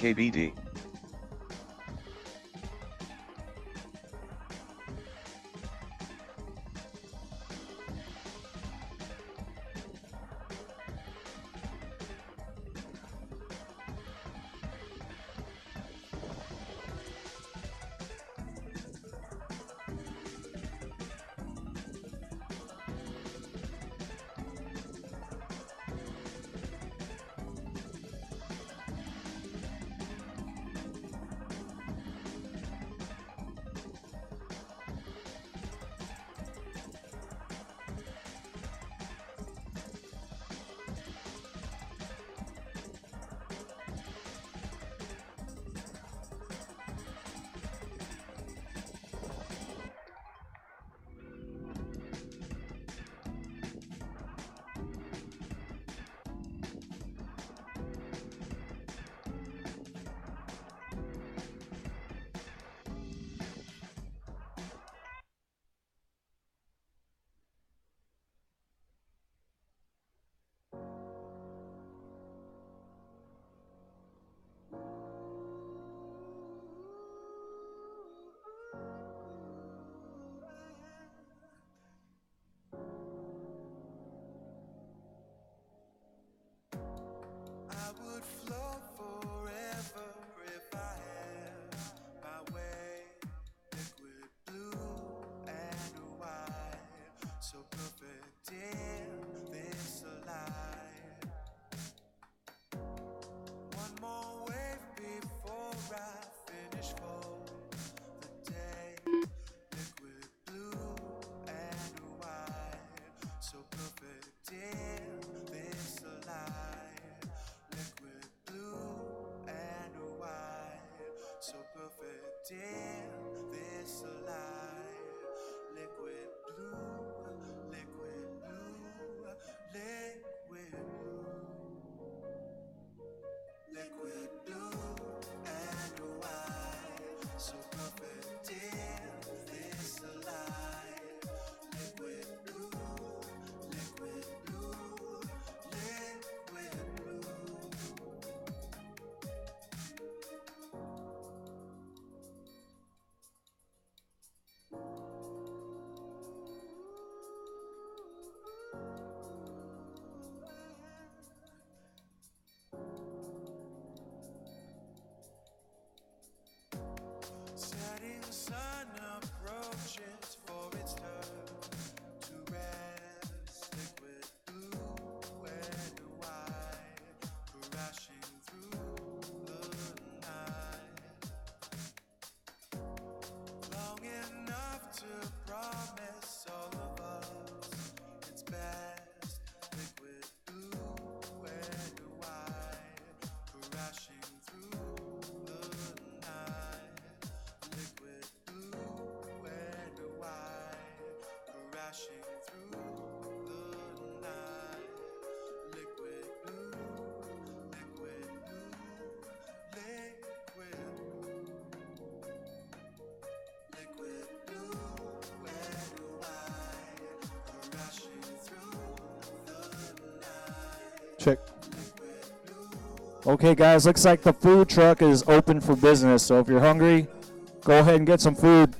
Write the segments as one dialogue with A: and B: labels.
A: KBD. Check. Okay, guys, looks like the food truck is open for business. So if you're hungry, go ahead and get some food.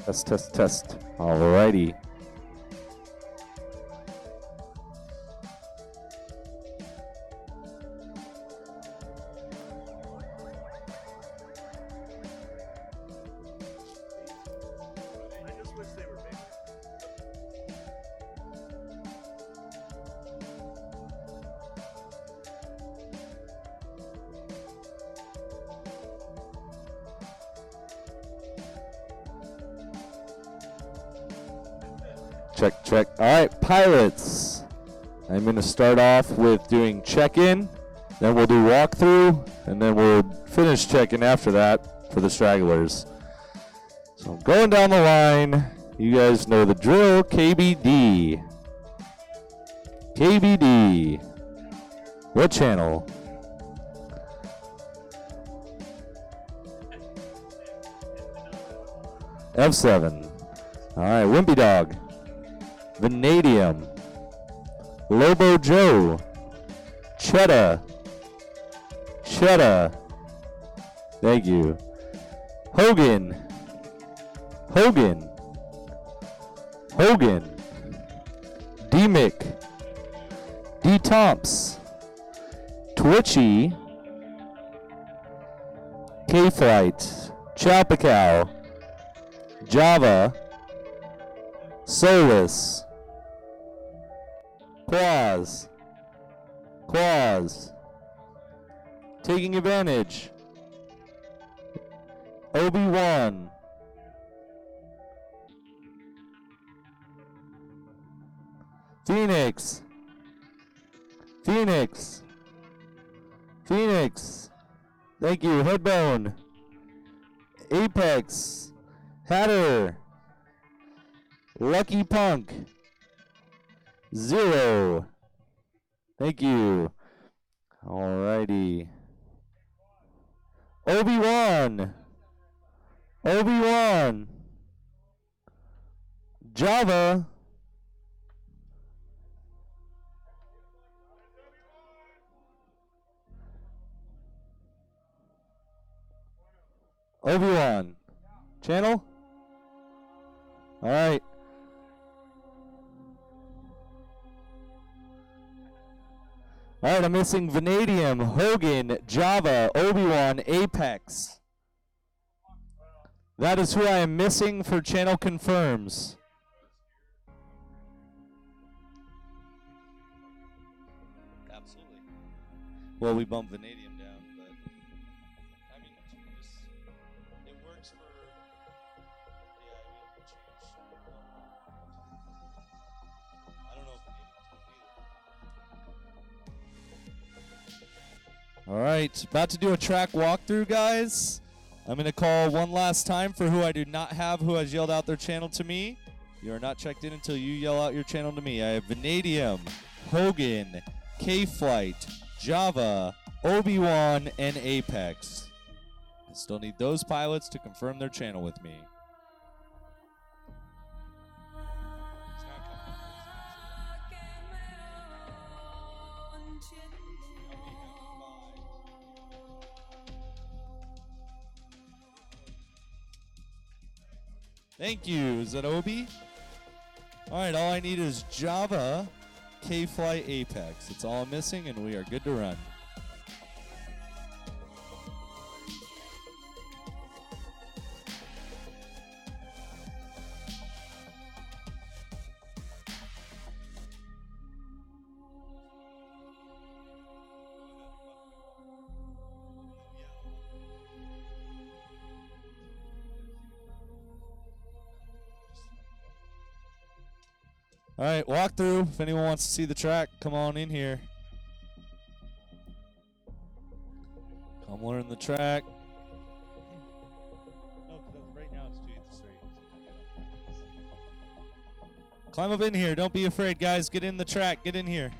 A: Test, test, test. Alrighty. Check, check. All right, pilots. I'm going to start off with doing check-in, then we'll do walkthrough, and then we'll finish check-in after that for the stragglers. So I'm going down the line. You guys know the drill. KBD. KBD. What channel? F7. All right, Wimpy Dog. Vanadium, Lobo Joe, Cheddar, thank you, Hogan, D-Mick, D-Tomps, Twitchy, K-Flight, Chopacow, Java, Solus, Quaz, Taking Advantage, Obi-Wan, Phoenix, thank you, Headbone, Apex, Hatter, Lucky Punk, Zero, thank you. Alrighty. Obi-Wan, Java, Obi-Wan, channel? Alright. Alright, I'm missing Vanadium, Hogan, Java, Obi-Wan, Apex. That is who I am missing for channel confirms. Absolutely. Well, we bumped Vanadium down, but I mean, it works for. Yeah, we change. I don't know if Vanadium's either. All right, about to do a track walkthrough, guys. I'm going to call one last time for who I do not have who has yelled out their channel to me. You are not checked in until you yell out your channel to me. I have Vanadium, Hogan, K-Flight, Java, Obi-Wan, and Apex. I still need those pilots to confirm their channel with me. Thank you. Is that Obi? All right, all I need is Java, K-Fly, Apex. It's all I'm missing, and we are good to run. All right, walkthrough. If anyone wants to see the track, come on in here. Come learn the track.
B: No, because right now it's 283.
A: Climb up in here. Don't be afraid, guys. Get in the track. Get in here.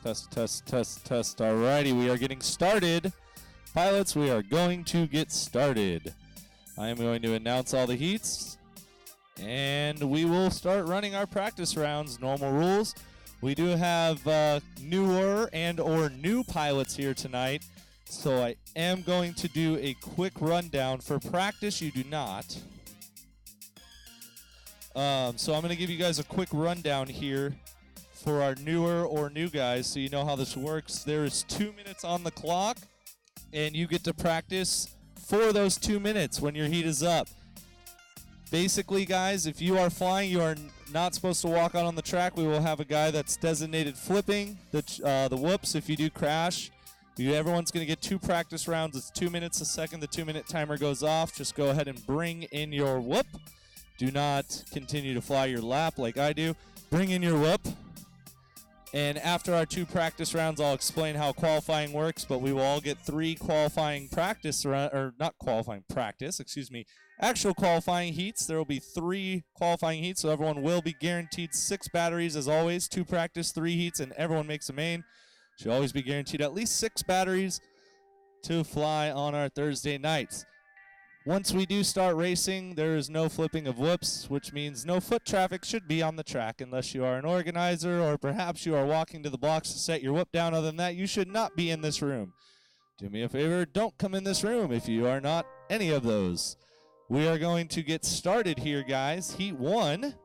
A: Test, test, test, test. Alrighty, we are getting started. Pilots, we are going to get started. I am going to announce all the heats, and we will start running our practice rounds. Normal rules. We do have newer and or new pilots here tonight, so I am going to do a quick rundown. For practice, you do not. So I'm going to give you guys a quick rundown here for our newer or new guys, so you know how this works. There is 2 minutes on the clock, and you get to practice for those 2 minutes when your heat is up. Basically, guys, if you are flying, you are not supposed to walk out on the track. We will have a guy that's designated flipping the whoops if you do crash. Everyone's going to get 2 practice rounds. It's 2 minutes a second. The 2-minute timer goes off. Just go ahead and bring in your whoop. Do not continue to fly your lap like I do. Bring in your whoop. And after our 2 practice rounds, I'll explain how qualifying works, but we will all get 3 qualifying practice, or not qualifying practice, excuse me, actual qualifying heats. There will be 3 qualifying heats, so everyone will be guaranteed 6 batteries as always, 2 practice, 3 heats, and everyone makes a main. Should always be guaranteed at least 6 batteries to fly on our Thursday nights. Once we do start racing, there is no flipping of whoops, which means no foot traffic should be on the track unless you are an organizer or perhaps you are walking to the blocks to set your whoop down. Other than that, you should not be in this room. Do me a favor, don't come in this room if you are not any of those. We are going to get started here, guys. Heat 1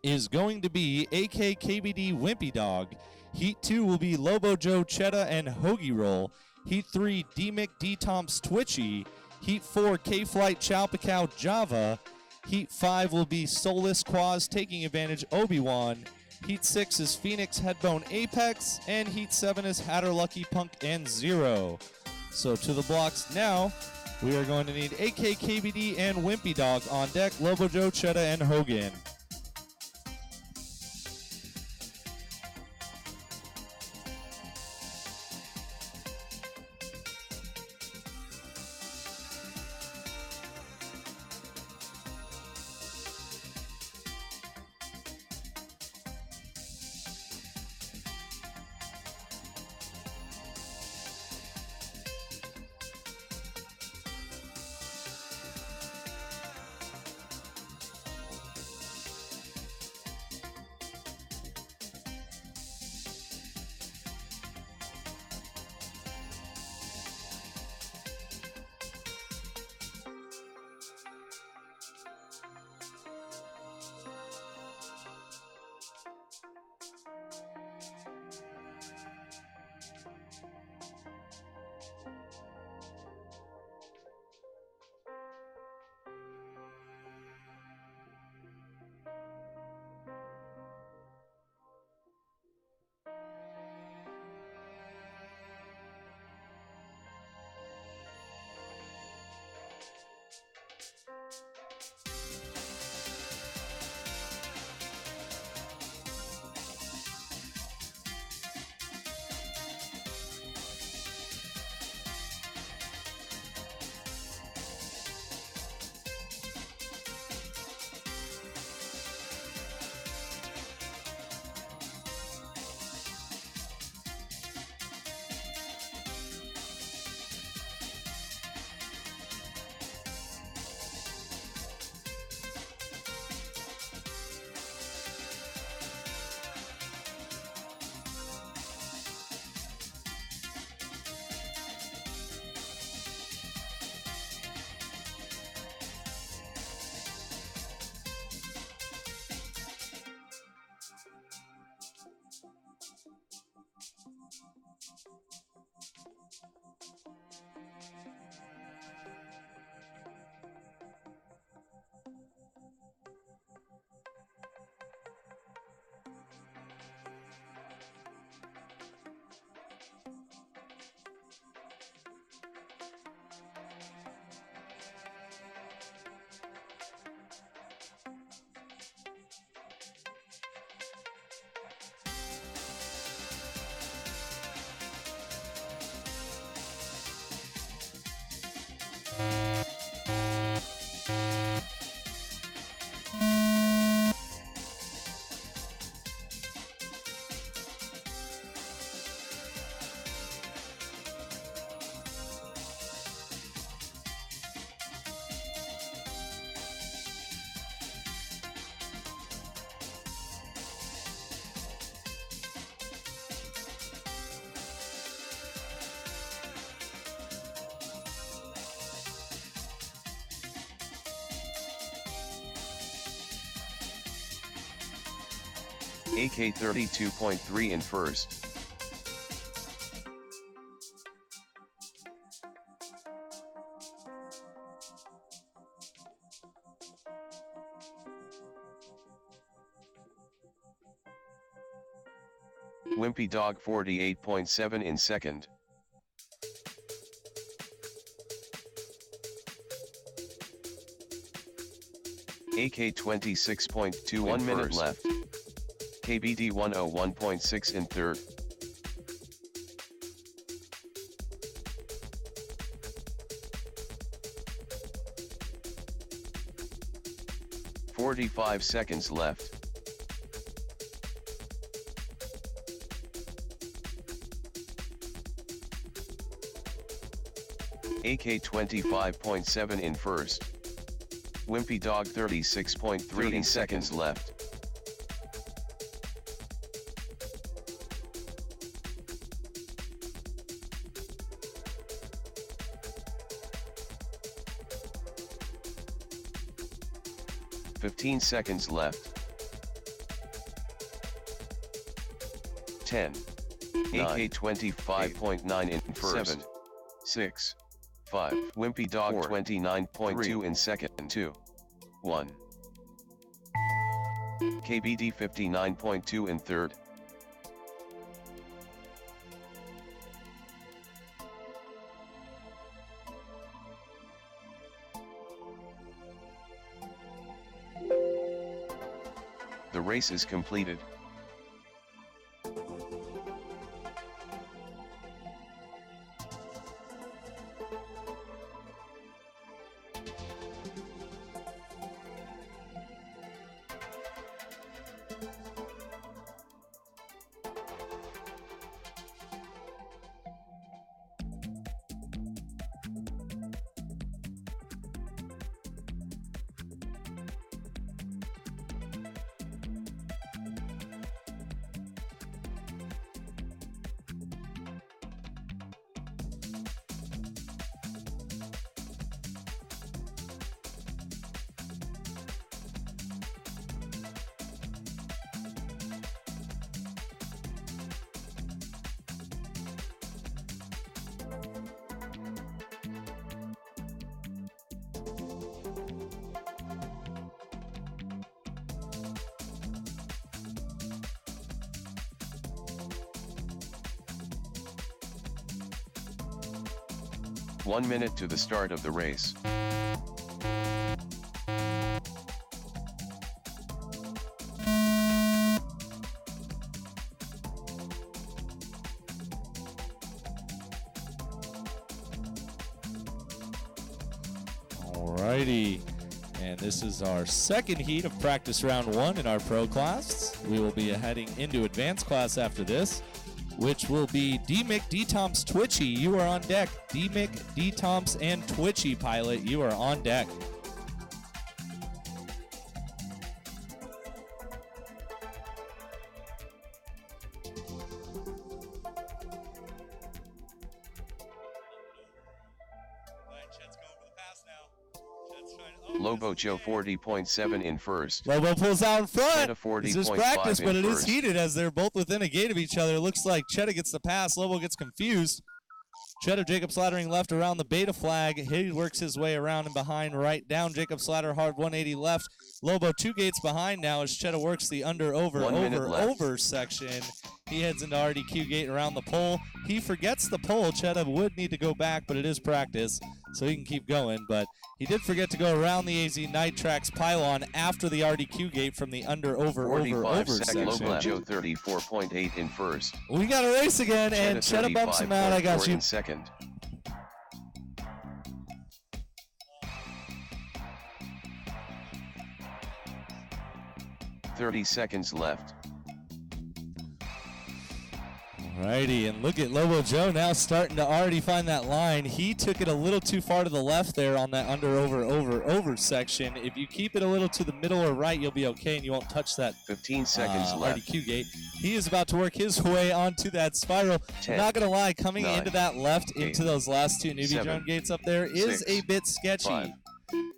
A: is going to be AK KBD Wimpy Dog. Heat 2 will be Lobo Joe Cheddar and Hoagie Roll. Heat 3 D Mick D Tomps Twitchy. Heat 4, K-Flight Chow Pacao Java. Heat 5 will be Soulless Quaz Taking Advantage Obi-Wan. Heat 6 is Phoenix Headbone Apex. And Heat 7 is Hatter Lucky Punk and Zero. So to the blocks now, we are going to need AK KBD and Wimpy Dog on deck, Lobo Joe Cheddar and Hogan.
C: AK 32.3 in first. Wimpy Dog 48.7 in second. AK 26.2 1 minute first. Left. KBD 101.6 in third. "45 seconds left. AK 25.7 in first. Wimpy Dog 36.3 in seconds left. "15 seconds left. 10. AK 25.9 in first. 7. 6. 5. Wimpy Dog 29.2 in second. 2. 1. KBD 59.2 in third. The race is completed. "1 minute to the start of the race.
A: Alrighty, and this is our second heat of practice round 1 in our pro class. We will be heading into advanced class after this, which will be D-Mick, D-Tomps, Twitchy. You are on deck. D-Mick, D-Tomps, and Twitchy, pilot. You are on deck.
C: Lobo Joe 40.7 in first.
A: Lobo pulls out in front. It's just practice, but it is
C: first.
A: heated as they're both within a gate of each other. It looks like Cheddar gets the pass. Lobo gets confused. Cheddar, Jacob slattering left around the beta flag. He works his way around and behind right down. Jacob slatter hard 180 left. Lobo 2 gates behind now as Cheddar works the under, over section. He heads into RDQ gate around the pole. He forgets the pole. Cheddar would need to go back, but it is practice, so he can keep going. But he did forget to go around the AZ Nitrax pylon after the RDQ gate from the under, over section.
C: Lobo Joe 34.8 in first.
A: We got a race again, and Cheddar bumps him out. I got you.
C: In second. "30 seconds left.
A: Alrighty, and look at Lobo Joe now starting to already find that line. He took it a little too far to the left there on that under, over section. If you keep it a little to the middle or right, you'll be okay, and you won't touch that
C: 15 seconds left.
A: RDQ gate. He is about to work his way onto that spiral.
C: 10,
A: I'm not going to lie, coming
C: 9,
A: into that left
C: 8,
A: into those last 2 newbie
C: 7,
A: drone gates up there is
C: 6,
A: a bit sketchy.
C: 5,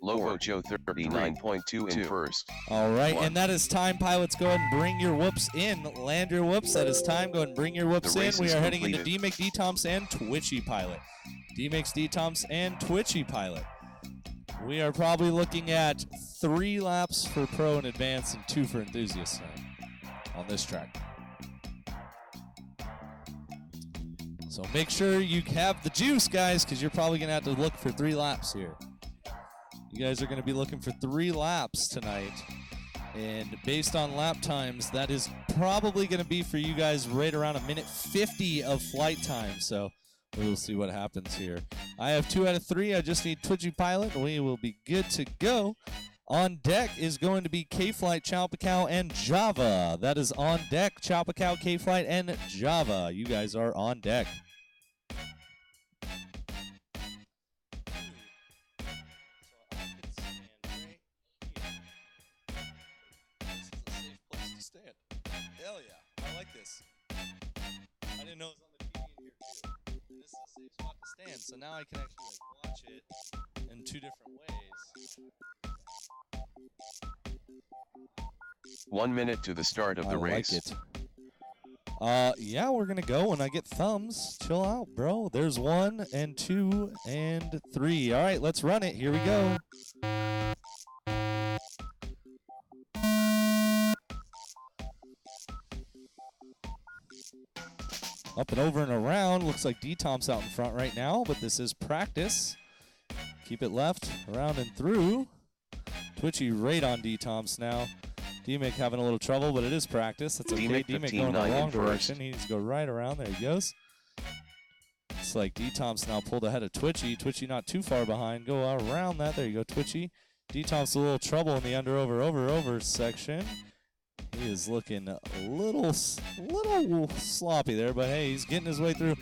C: Lobo Joe 39.2 in first.
A: All right,
C: One.
A: and that is time, pilots. Go ahead and bring your whoops in. Land your whoops. That is time. Go ahead and bring your whoops
C: The
A: in.
C: race
A: We
C: is
A: are heading into
C: completed.
A: D-Mix, D-Tomps, and Twitchy Pilot. D-Mix, D-Tomps, and Twitchy Pilot. We are probably looking at 3 laps for Pro and Advanced and 2 for Enthusiasts on this track. So make sure you have the juice, guys, because you're probably going to have to look for 3 laps here. You guys are going to be looking for 3 laps tonight. And based on lap times, that is probably going to be for you guys right around 1:50 of flight time. So we'll see what happens here. I have 2 out of 3. I just need Twitchy Pilot. We will be good to go. On deck is going to be K-Flight, Chowpacao, and Java. That is on deck. Chowpacao, K-Flight, and Java. You guys are on deck. Hell yeah, I like this. I didn't know it was on the TV in here too. This is a safe spot to stand, so now I can actually watch it in 2 different ways.
C: 1 minute to the start of the race.
A: I like it. Yeah, we're gonna go when I get thumbs. Chill out, bro. There's 1 and 2 and 3. All right, let's run it. Here we go. Up and over and around. Looks like D-Tom's out in front right now, but this is practice. Keep it left, around and through. Twitchy right on D-Tom's now. D-Mick having a little trouble, but it is practice. That's okay.
C: D-Mick
A: D-Mick going in the
C: 15.9
A: wrong
C: in
A: direction.
C: first.
A: He needs to go right around. There he goes. It's like D-Tom's now pulled ahead of Twitchy. Twitchy not too far behind. Go around that. There you go, Twitchy. D-Tom's a little trouble in the over section. He is looking a little sloppy there, but hey, he's getting his way through.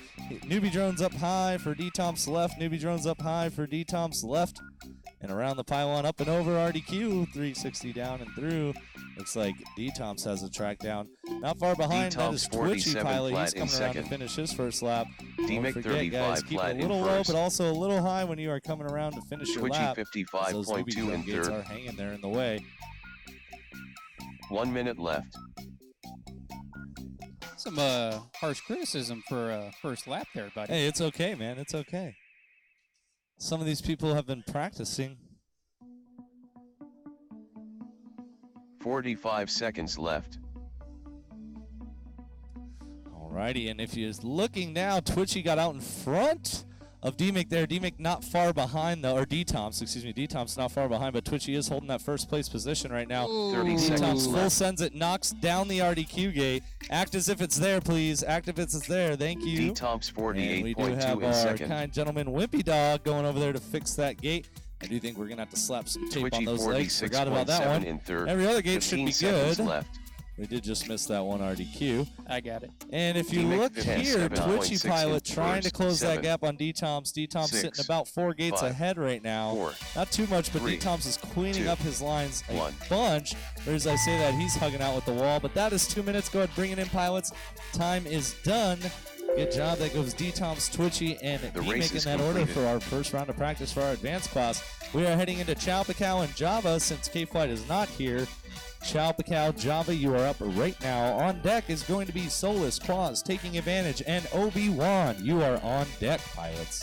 A: Newbie drones up high for D-Tom's left. Newbie drones up high for D-Tom's left. And around the pylon, up and over RDQ, 360 down and through. Looks like D-Tom's has the track down. Not far behind, that is Twitchy Pilot. He's coming around to finish his first lap.
C: D-Mick
A: Don't forget, guys,
C: 35
A: keep
C: flat
A: it a
C: in
A: little low,
C: first.
A: but also a little high when you are coming around to finish your
C: Twitchy
A: lap. As those newbie
C: 55.2
A: drone
C: in
A: gates
C: third.
A: are hanging there in the way.
C: 1 minute left.
D: Some harsh criticism for first lap there, buddy.
A: Hey, it's okay, man. It's okay. Some of these people have been practicing.
C: 45 seconds left.
A: Alrighty, and if you're looking now, Twitchy got out in front of D-Mick there. D-Mick not far behind, though, or D-Tom's, excuse me. D-Tom's not far behind, but Twitchy is holding that first place position right now.
C: 30 seconds
A: D-Tom's full
C: left.
A: sends it, knocks down the RDQ gate. Act as if it's there, please. Act as if it's there. Thank you.
C: D-Tom's
A: And we do
C: 48.2
A: have
C: in
A: our
C: second.
A: kind gentleman Wimpy Dog going over there to fix that gate. I do think we're going to have to slap some tape on
C: Twitchy
A: those legs. Forgot about that
C: 46.7
A: one.
C: in third.
A: Every other gate should
C: 15
A: be
C: seconds
A: good.
C: left.
A: We did just miss that one RDQ.
D: I got it.
A: And if you
C: D-Mick
A: look here,
C: 57.6
A: Twitchy
C: in
A: Pilot trying to
C: first.
A: close that
C: 7,
A: gap on D-Tom's. D-Tom's
C: 6,
A: sitting about 4 gates
C: 5,
A: ahead right now.
C: 4,
A: Not too much, but
C: 3,
A: D-Tom's is cleaning
C: 2,
A: up his lines a
C: 1.
A: bunch. Or as I say that, he's hugging out with the wall. But that is 2 minutes. Go ahead, bring it in, pilots. Time is done. Good job. That goes D-Tom's, Twitchy, and
C: The
A: D-Mick
C: race
A: in
C: is
A: that order
C: completed.
A: for our first round of practice for our advanced class. We are heading into Chowpacao and Java since K-Flight is not here. Chowpacao, Java, you are up right now. On deck is going to be Solus, Claus, Taking Advantage, and Obi-Wan. You are on deck, pilots.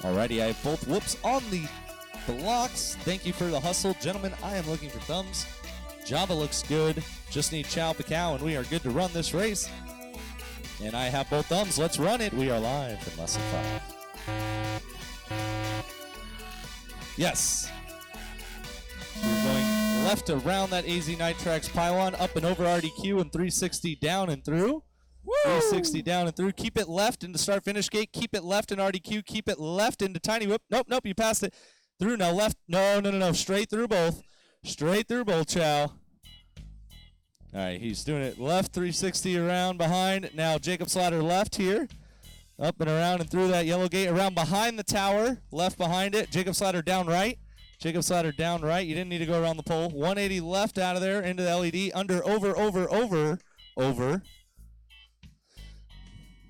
A: Alrighty, I have both whoops on the blocks. Thank you for the hustle. Gentlemen, I am looking for thumbs. Java looks good. Just need Chowpacao, and we are good to run this race. And I have both thumbs. Let's run it. We are live in less than 5. Yes. We're going left around that AZ Nitrax pylon, up and over RDQ, and 360 down and through. 360 down and through. Keep it left into start finish gate. Keep it left in RDQ. Keep it left into tiny whip. Nope, nope, you passed it. Through now, left. No. Straight through both. Straight through both, Chow. All right, he's doing it left 360 around behind. Now Jacob Slatter left here. Up and around and through that yellow gate. Around behind the tower. Left behind it. Jacob Slatter down right. Jacob Slatter down right. You didn't need to go around the pole. 180 left out of there into the LED. Under, over.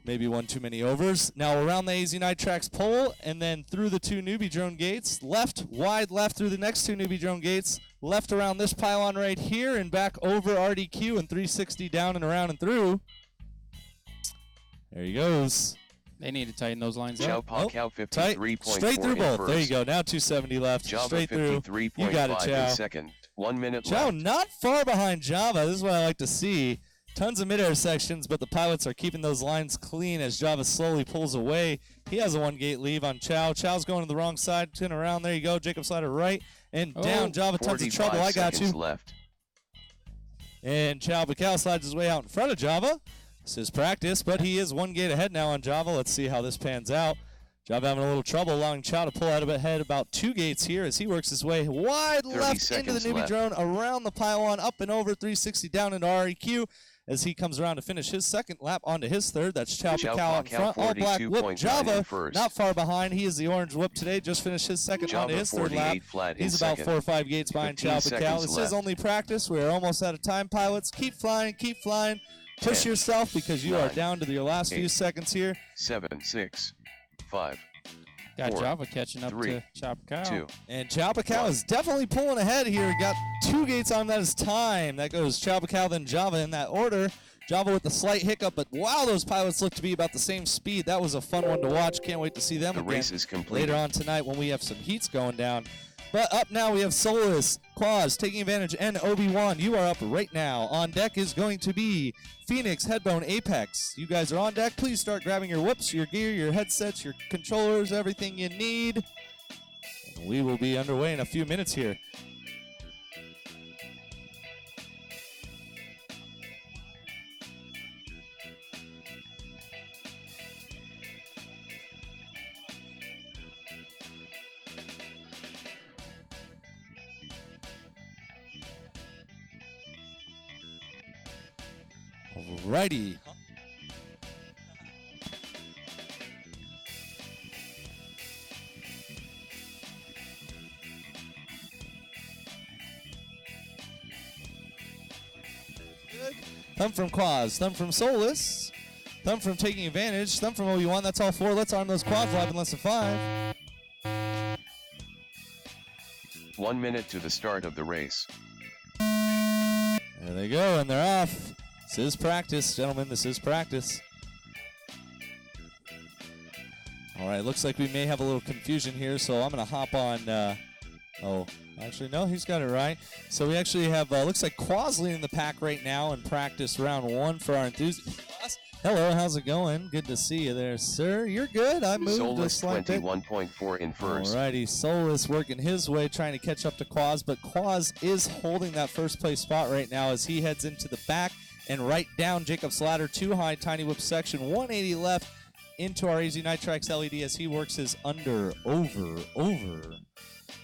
A: Maybe one too many overs. Now around the AZ Night Tracks pole and then through the two newbie drone gates. Left, wide left through the next two newbie drone gates. Left around this pylon right here and back over RDQ and 360 down and around and through. There he goes.
D: They need to tighten those lines
C: Chow
D: up.
C: Pa Cow
A: Tight.
C: 53.4
A: Straight through both.
C: first.
A: There you go. Now 270 left.
C: Java
A: Straight through.
C: 53.5
A: You got it, Chow.
C: in second. 1 minute
A: Chow
C: left.
A: not far behind Java. This is what I like to see. Tons of midair sections, but the pilots are keeping those lines clean as Java slowly pulls away. He has a one-gate leave on Chow. Chow's going to the wrong side. Turn around. There you go. Jacob Slider right and down. Java, tons of trouble. I got you.
C: Left.
A: And Chow Bacal slides his way out in front of Java. This is practice, but he is one gate ahead now on Java. Let's see how this pans out. Java having a little trouble, allowing Chow to pull out of ahead about 2 gates here as he works his way wide left into the newbie drone, around the pylon, up and over 360 down into REQ as he comes around to finish his second lap onto his third. That's Chow Bacal out in front. All black whip. Java not far behind. He is the orange whip today. Just finished his second onto his third lap. He's about 4 or 5 gates behind Chow Bacal. This is only practice. We are almost out of time, pilots. Keep flying, keep flying. Push yourself because you are down to your last few seconds here.
C: 7, 6, 5.
D: Got
C: 4,
D: Java catching up
C: 3,
D: to Chopper Cow.
C: 2.
A: And Chopper Cow is definitely pulling ahead here. Got 2 gates on that is time. That goes Chopper Cow, then Java in that order. Java with a slight hiccup, but wow, those pilots look to be about the same speed. That was a fun one to watch. Can't wait to see them again
C: Race is complete.
A: later on tonight when we have some heats going down. But up now we have Solus, Quaz taking advantage, and Obi-Wan. You are up right now. On deck is going to be Phoenix, Headbone, Apex. You guys are on deck. Please start grabbing your whoops, your gear, your headsets, your controllers, everything you need. We will be underway in a few minutes here. Alrighty. Thumb from Quaz, thumb from Solus, thumb from taking advantage, thumb from Obi-Wan. That's all 4. Let's arm those quads live in less than 5.
C: 1 minute to the start of the race.
A: There they go, and they're off. This is practice, gentlemen. This is practice. All right, looks like we may have a little confusion here, so I'm going to hop on. Oh, actually, no, he's got it right. So we actually have, looks like Quaz leading the pack right now in practice round 1 for our enthusiasts. Hello, how's it going? Good to see you there, sir. You're good. I moved
C: Solus
A: a slight bit.
C: 21.4 in first.
A: Alrighty, Solus working his way, trying to catch up to Quaz, but Quaz is holding that first place spot right now as he heads into the back and right down Jacob Slatter, 2 high, tiny whip section, 180 left into our AZ Nitrax LED as he works his under, over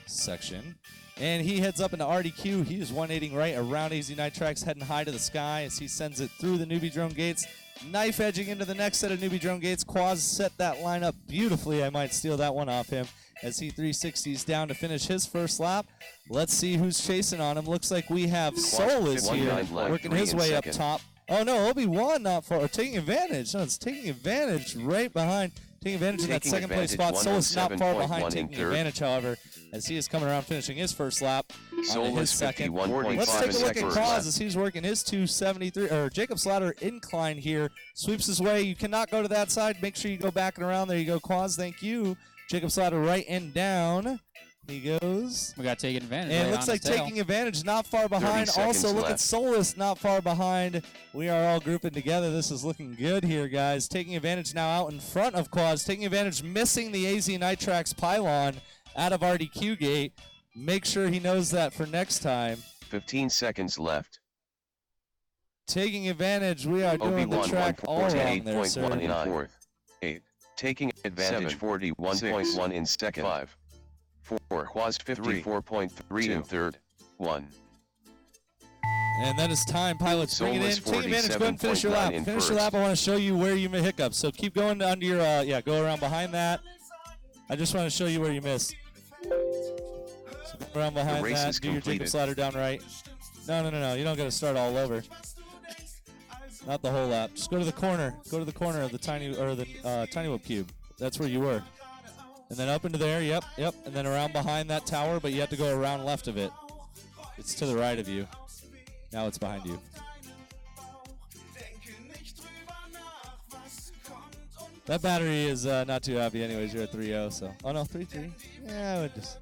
A: section. And he heads up into RDQ. He is 180 right around AZ Nitrax, heading high to the sky as he sends it through the newbie drone gates. Knife edging into the next set of newbie drone gates. Quaz set that line up beautifully. I might steal that one off him as he 360s down to finish his first lap. Let's see who's chasing on him. Looks like we have Solus here working his way up top. Oh no, Obi-Wan not far, taking advantage. No, it's taking advantage right behind. Taking advantage of that second place spot. Solus not far behind taking advantage, however, as he is coming around finishing his first lap on his second. Let's take a look at Quaz as he's working his 273, or Jacob Slatter incline here. Sweeps his way. You cannot go to that side. Make sure you go back and around. There you go, Quaz. Thank you. Jacob Slatter right and down. He goes.
D: We got taking advantage.
A: And
D: right
A: it looks like taking
D: tail.
A: advantage, not far behind. Also, look at Solus, not far behind. We are all grouping together. This is looking good here, guys. Taking advantage now out in front of Quaz. Taking advantage, missing the AZ Nitrax pylon out of RDQ gate. Make sure he knows that for next time.
C: 15 seconds left.
A: taking advantage. We are doing the track all wrong there, sir.
C: 148.1 in fourth. 8. Taking advantage 41.1 in second. 5. 4. Quas 54.3 in third. 1.
A: And that is time. Pilots, bring it in.
C: Solus
A: Take advantage. Go ahead and finish your lap.
C: 47.9 in
A: Finish your
C: first.
A: lap. I want to show you where you hiccup. So keep going under your, yeah, go around behind that. I just want to show you where you missed. So go around behind
C: race
A: that.
C: is
A: Do your
C: completed.
A: Jacob slider down right. No. You don't got to start all over. Not the whole lap. Just go to the corner. Go to the corner of the tiny whip cube. That's where you were. And then up into there. Yep. And then around behind that tower, but you have to go around left of it. It's to the right of you. Now it's behind you. That battery is not too happy anyways. You're at 3-0, so. Oh, no, 3-3. Yeah, I would just.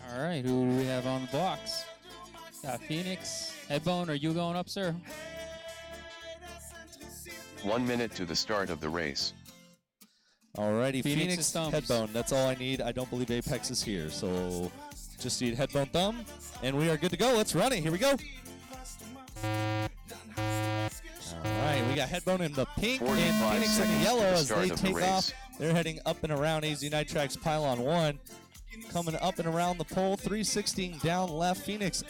D: All right, who do we have on the box? Got Phoenix. Headbone, are you going up, sir?
C: 1 minute to the start of the race.
A: Alrighty,
D: Phoenix
A: Phoenix
D: is thumbs.
A: headbone. That's all I need. I don't believe Apex is here, so just need headbone thumb, and we are good to go. Let's run it. Here we go. Alright, we got headbone in the pink and
C: 45
A: Phoenix in the
C: seconds
A: yellow
C: to the
A: as
C: start
A: they
C: of the
A: take
C: race.
A: off. They're heading up and around AZ Nitrax pylon 1. Coming up and around the pole, 316 down left. Phoenix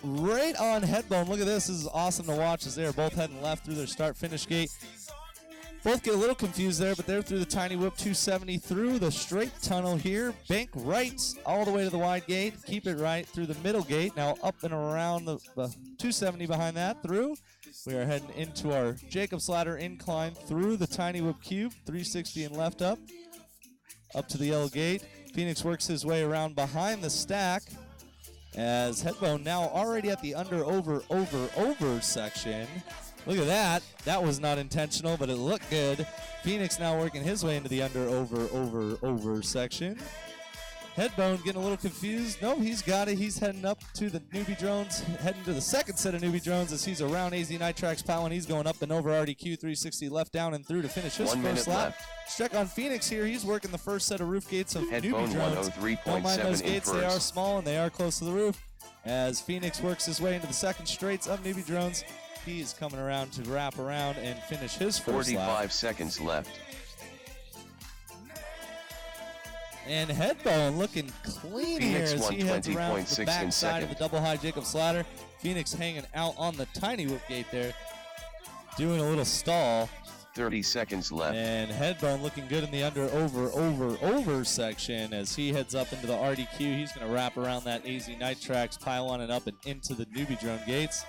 A: right on headbone. Look at this. This is awesome to watch as they're both heading left through their start-finish gate. Both get a little confused there, but they're through the tiny whip 270 through the straight tunnel here. Bank right all the way to the wide gate. Keep it right through the middle gate. Now up and around the 270 behind that through. We are heading into our Jacob's ladder incline through the tiny whip cube. 360 and left up. Up to the yellow gate. Phoenix works his way around behind the stack as headbone now already at the under, over section. Look at that. That was not intentional, but it looked good. Phoenix now working his way into the under, over section. Headbone getting a little confused. No, he's got it. He's heading up to the newbie drones, heading to the second set of newbie drones as he's around AZ Nitrax Powell, and he's going up and over RDQ 360 left, down, and through to finish his
C: 1 minute
A: first lap.
C: left.
A: Check on Phoenix here. He's working the first set of roof gates of
C: Headbone
A: newbie drones.
C: 103.7
A: Don't mind those
C: in
A: gates. They are
C: first.
A: small and they are close to the roof. As Phoenix works his way into the second straights of newbie drones, he is coming around to wrap around and finish his first
C: 45
A: lap.
C: seconds left.
A: And Headbone looking clean
C: Phoenix
A: here as he heads around
C: 120.6
A: the
C: in
A: back side of
C: second.
A: the double high Jacob's ladder. Phoenix hanging out on the tiny whip gate there, doing a little stall.
C: 30 seconds left.
A: And Headbone looking good in the under, over section as he heads up into the RDQ. He's going to wrap around that AZ Nitrax pylon and up and into the newbie drone gates.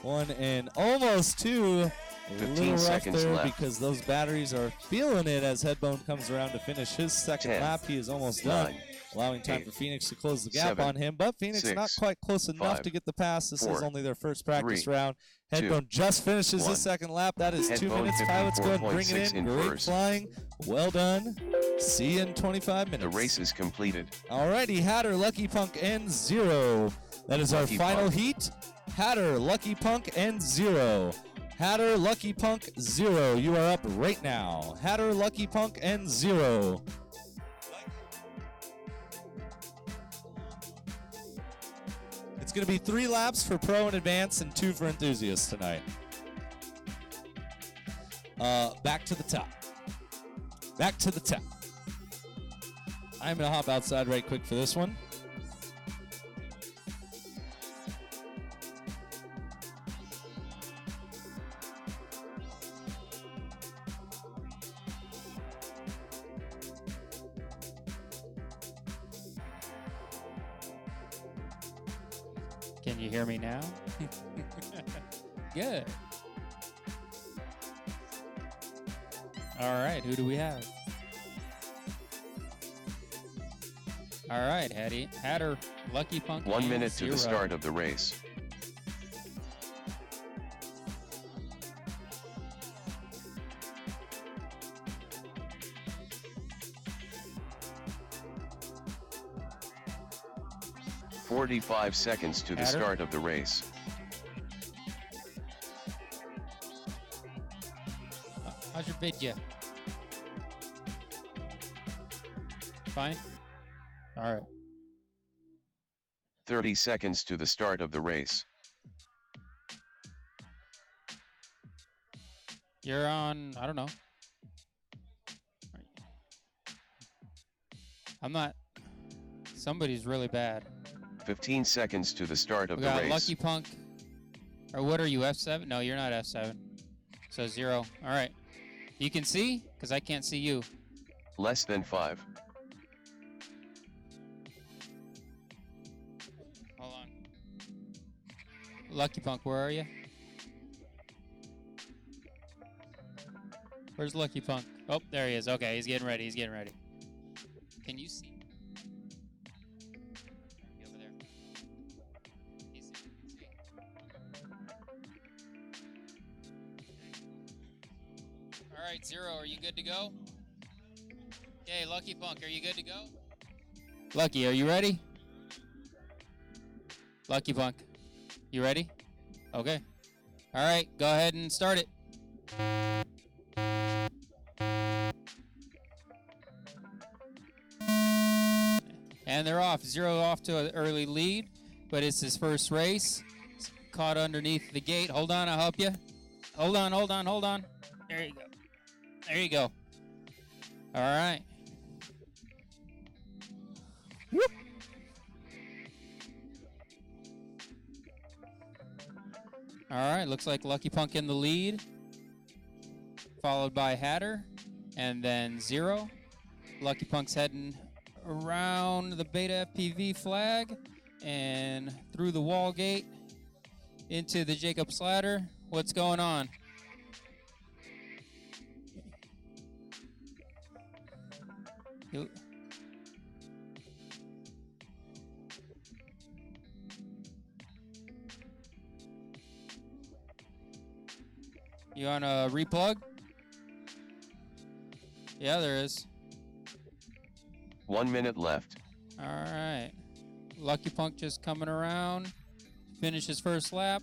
A: 1 and almost 2. A
C: 15
A: little rough
C: seconds
A: there
C: left.
A: because those batteries are feeling it as Headbone comes around to finish his second
C: 10,
A: lap. He is almost done,
C: 9,
A: allowing time
C: 8,
A: for Phoenix to close the gap
C: 7,
A: on him. But Phoenix
C: 6,
A: not quite close enough
C: 5,
A: to get the pass. This is
C: 4,
A: only their first practice
C: 3,
A: round.
C: 2,
A: Headbone just finishes
C: 1.
A: his second lap. That is 2
C: Headbone
A: minutes. Pilots go ahead and bring
C: 54.6
A: it in.
C: in
A: Great
C: first.
A: flying. Well done. See you in 25 minutes.
C: The race is completed.
A: Alrighty, Hatter, Lucky Punk, and Zero. That is
C: Lucky
A: our final
C: Punk.
A: heat. Hatter, Lucky Punk, and Zero. Hatter, Lucky Punk, Zero. You are up right now. Hatter, Lucky Punk, and Zero. It's going to be 3 laps for pro and advanced and 2 for enthusiasts tonight. Back to the top. Back to the top. I'm going to hop outside right quick for this one.
D: Can you hear me now? Good. All right, who do we have? All right, Hatter, Lucky Punk.
C: 1
D: and
C: minute to the
D: Zero.
C: start of the race. 45 seconds to the
D: Hatter.
C: start of the race.
D: How's your vidya? Fine? All right.
C: 30 seconds to the start of the race.
D: You're on, I don't know. I'm not, somebody's really bad.
C: 15 seconds to the start of
D: We
C: the
D: got
C: race.
D: Lucky Punk, or what are you, F7? No, you're not F7. So 0, all right. You can see? Because I can't see you.
C: Less than 5.
D: Hold on. Lucky Punk, where are you? Where's Lucky Punk? Oh, there he is. Okay, he's getting ready. He's getting ready. Can you see? Be over there. He's you can see. All right, 0, are you good to go? Okay, Lucky Punk, are you good to go? Lucky, are you ready? Lucky Punk, you ready? Okay. All right, go ahead and start it. And they're off. 0 off to an early lead, but it's his first race. He's caught underneath the gate. Hold on, I'll help you. Hold on, hold on, hold on. There you go. There you go. All right. Whoop. All right, looks like Lucky Punk in the lead, followed by Hatter, and then 0. Lucky Punk's heading around the Beta FPV flag and through the wall gate into the Jacob's ladder. What's going on? You on a replug? Yeah, there is.
C: 1 minute left.
D: All right. Lucky Punk just coming around. Finish his first lap.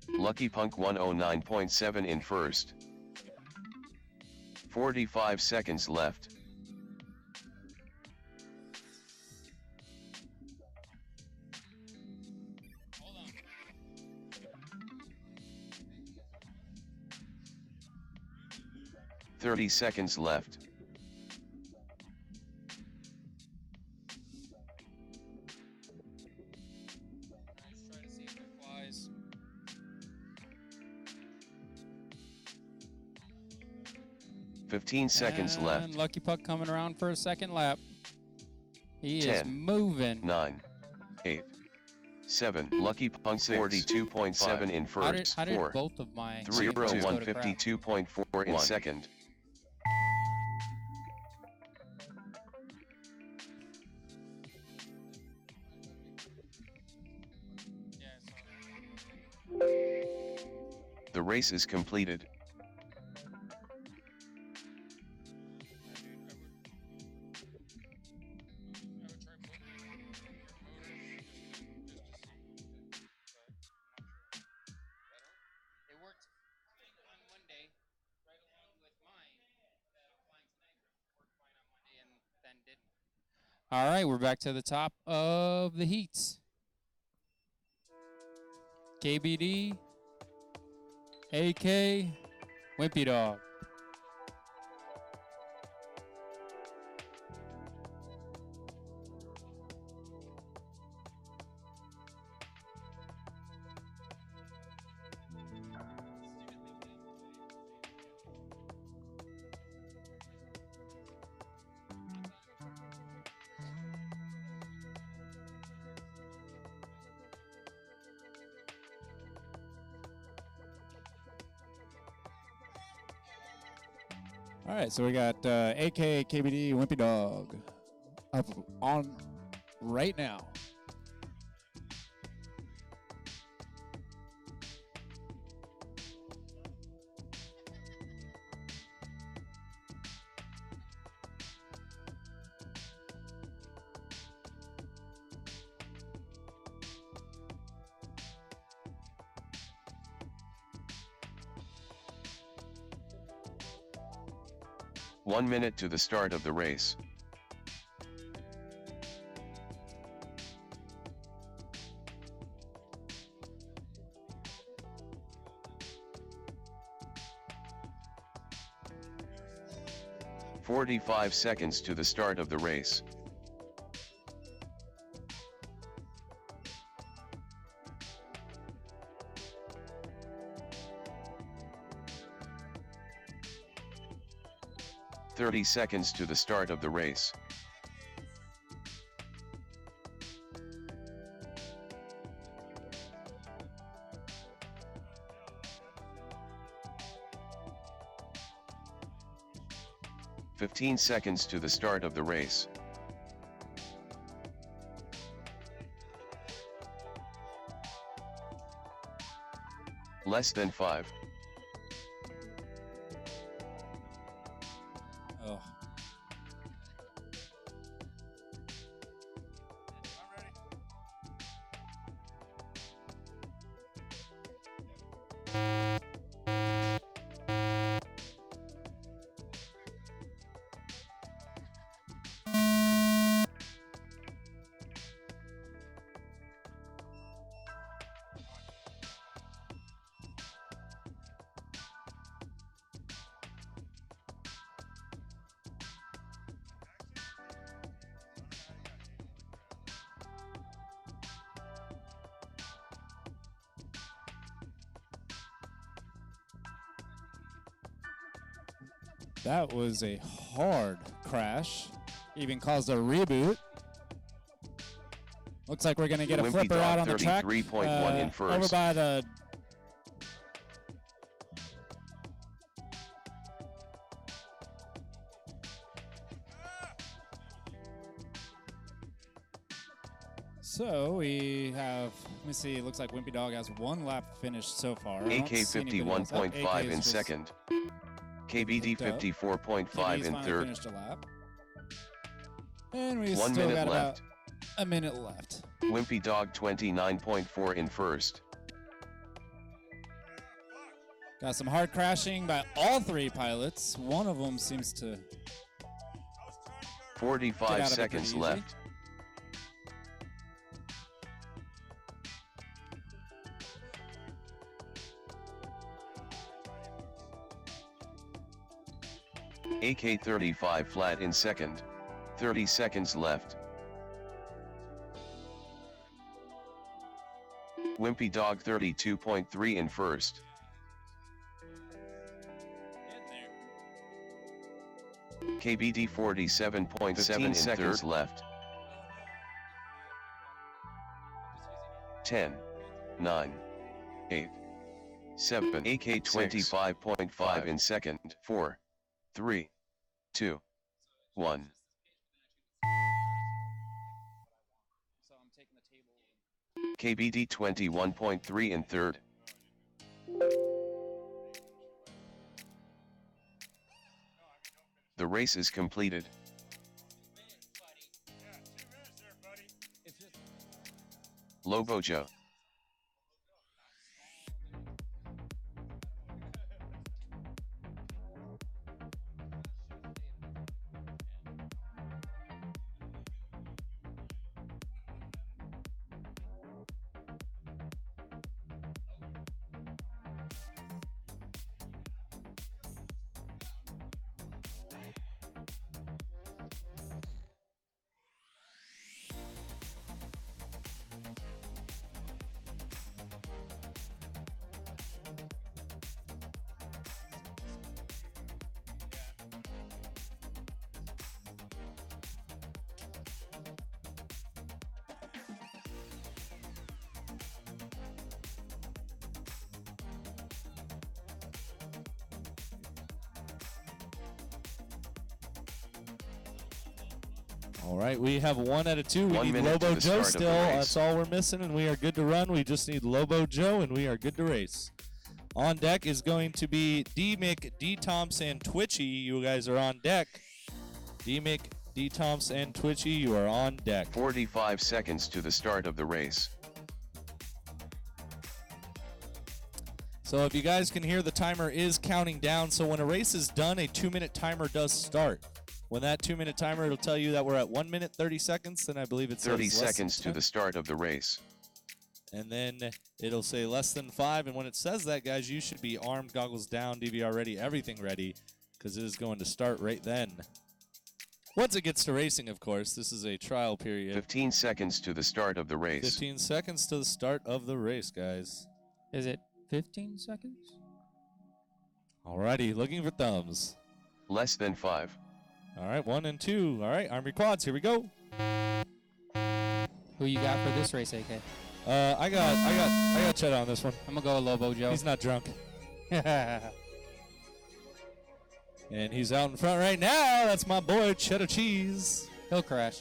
C: Lucky Punk 109.7 in first. 45 seconds left.
D: Hold on.
C: 30 seconds left.
D: Let's try to see if it flies.
C: Fifteen seconds left.
D: And Lucky Puck coming around for a second lap. He is
C: 10,
D: moving.
C: 9, 8, 7. Lucky Punk 42.7 in first.
D: How did
C: 4,
D: both of my
C: 3,
D: screens go to crap?
C: 152.4 in second.
D: Yeah, I saw that.
C: The race is completed.
D: All right, we're back to the top of the heats. KBD, AK, Wimpy Dog.
B: All right, so we got AK, KBD, Wimpy Dog up on right now.
C: 1 minute to the start of the race. "45 seconds to the start of the race. "30 seconds to the start of the race. "15 seconds to the start of the race. Less than 5.
B: Oh. That was a hard crash. Even caused a reboot. Looks like we're going to get a
C: Wimpy
B: flipper
C: Dog
B: out on the track.
C: 33.1 in first.
B: Over by the... So we have, let me see, it looks like Wimpy Dog has 1 lap finished so far. I don't see anybody else. Oh, AK
C: 51.5
B: is
C: in
B: just
C: second. KBD
B: picked up.
C: 54.5
B: KBD's
C: in
B: finally
C: third.
B: finished a lap. And we
C: 1
B: still
C: minute
B: got
C: left.
B: about a minute left.
C: Wimpy Dog 29.4 in first.
B: Got some hard crashing by all 3 pilots. One of them seems to get out
C: 45
B: of it
C: seconds
B: pretty
C: left. AK 35 flat in second. 30 seconds left. Wimpy Dog 32.3 in first. KBD 47.7 in seconds left. 10, 9, 8, 7, AK 25.5 in second. 4, 3, 2, 1. KBD 21.3 in third. The race is completed. Lobo Joe.
A: All right, we have 1 out of 2. We
C: 1
A: need
C: minute to
A: Lobo
C: the
A: Joe
C: start of the
A: still.
C: race.
A: That's all we're missing, and we are good to run. We just need Lobo Joe, and we are good to race. On deck is going to be D-Mick, D-Tomps, and Twitchy. You guys are on deck. D-Mick, D-Tomps, and Twitchy, you are on deck.
C: 45 seconds to the start of the race.
A: So if you guys can hear, the timer is counting down. So when a race is done, a 2-minute timer does start. When that 2-minute timer, it'll tell you that we're at 1 minute, 30 seconds. Then I believe it says
C: 30
A: less than
C: seconds to
A: 10.
C: the start of the race.
A: And then it'll say less than 5. And when it says that, guys, you should be armed, goggles down, DVR ready, everything ready, because it is going to start right then. Once it gets to racing, of course, this is a trial period.
C: 15 seconds to the start of the race.
A: 15 seconds to the start of the race, guys.
D: Is it 15 seconds?
A: Alrighty, looking for thumbs.
C: Less than 5.
A: All right, 1 and 2. All right, arm your quads. Here we go.
D: Who you got for this race, AK?
A: I got Chet on this one.
D: I'm gonna go Lobo Joe.
A: He's not drunk. And he's out in front right now. That's my boy, Cheddar Cheese.
D: He'll crash.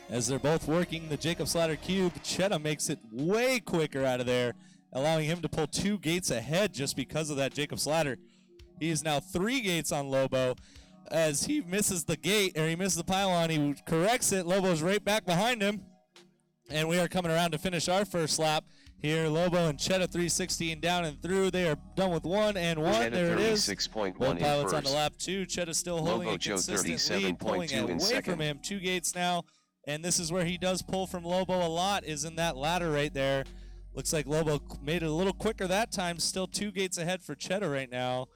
A: As they're both working the Jacob's Ladder Cube, Cheddar makes it way quicker out of there, allowing him to pull 2 gates ahead just because of that Jacob's Ladder. He is now 3 gates on Lobo. As he misses the gate, or he misses the pylon, he corrects it. Lobo's right back behind him. And we are coming around to finish our first lap. Here, Lobo and Cheddar 360 and down and through. They are done with 1 and 1.
C: Cheddar
A: There it is.
C: 36.1
A: Both
C: in
A: pilots on
C: first.
A: the lap 2. Cheddar still holding
C: Lobo
A: a
C: Joe
A: consistent lead, pulling
C: 37.2 in
A: away
C: second.
A: from him. 2 gates now. And this is where he does pull from Lobo a lot, is in that ladder right there. Looks like Lobo made it a little quicker that time. Still 2 gates ahead for Cheddar right now.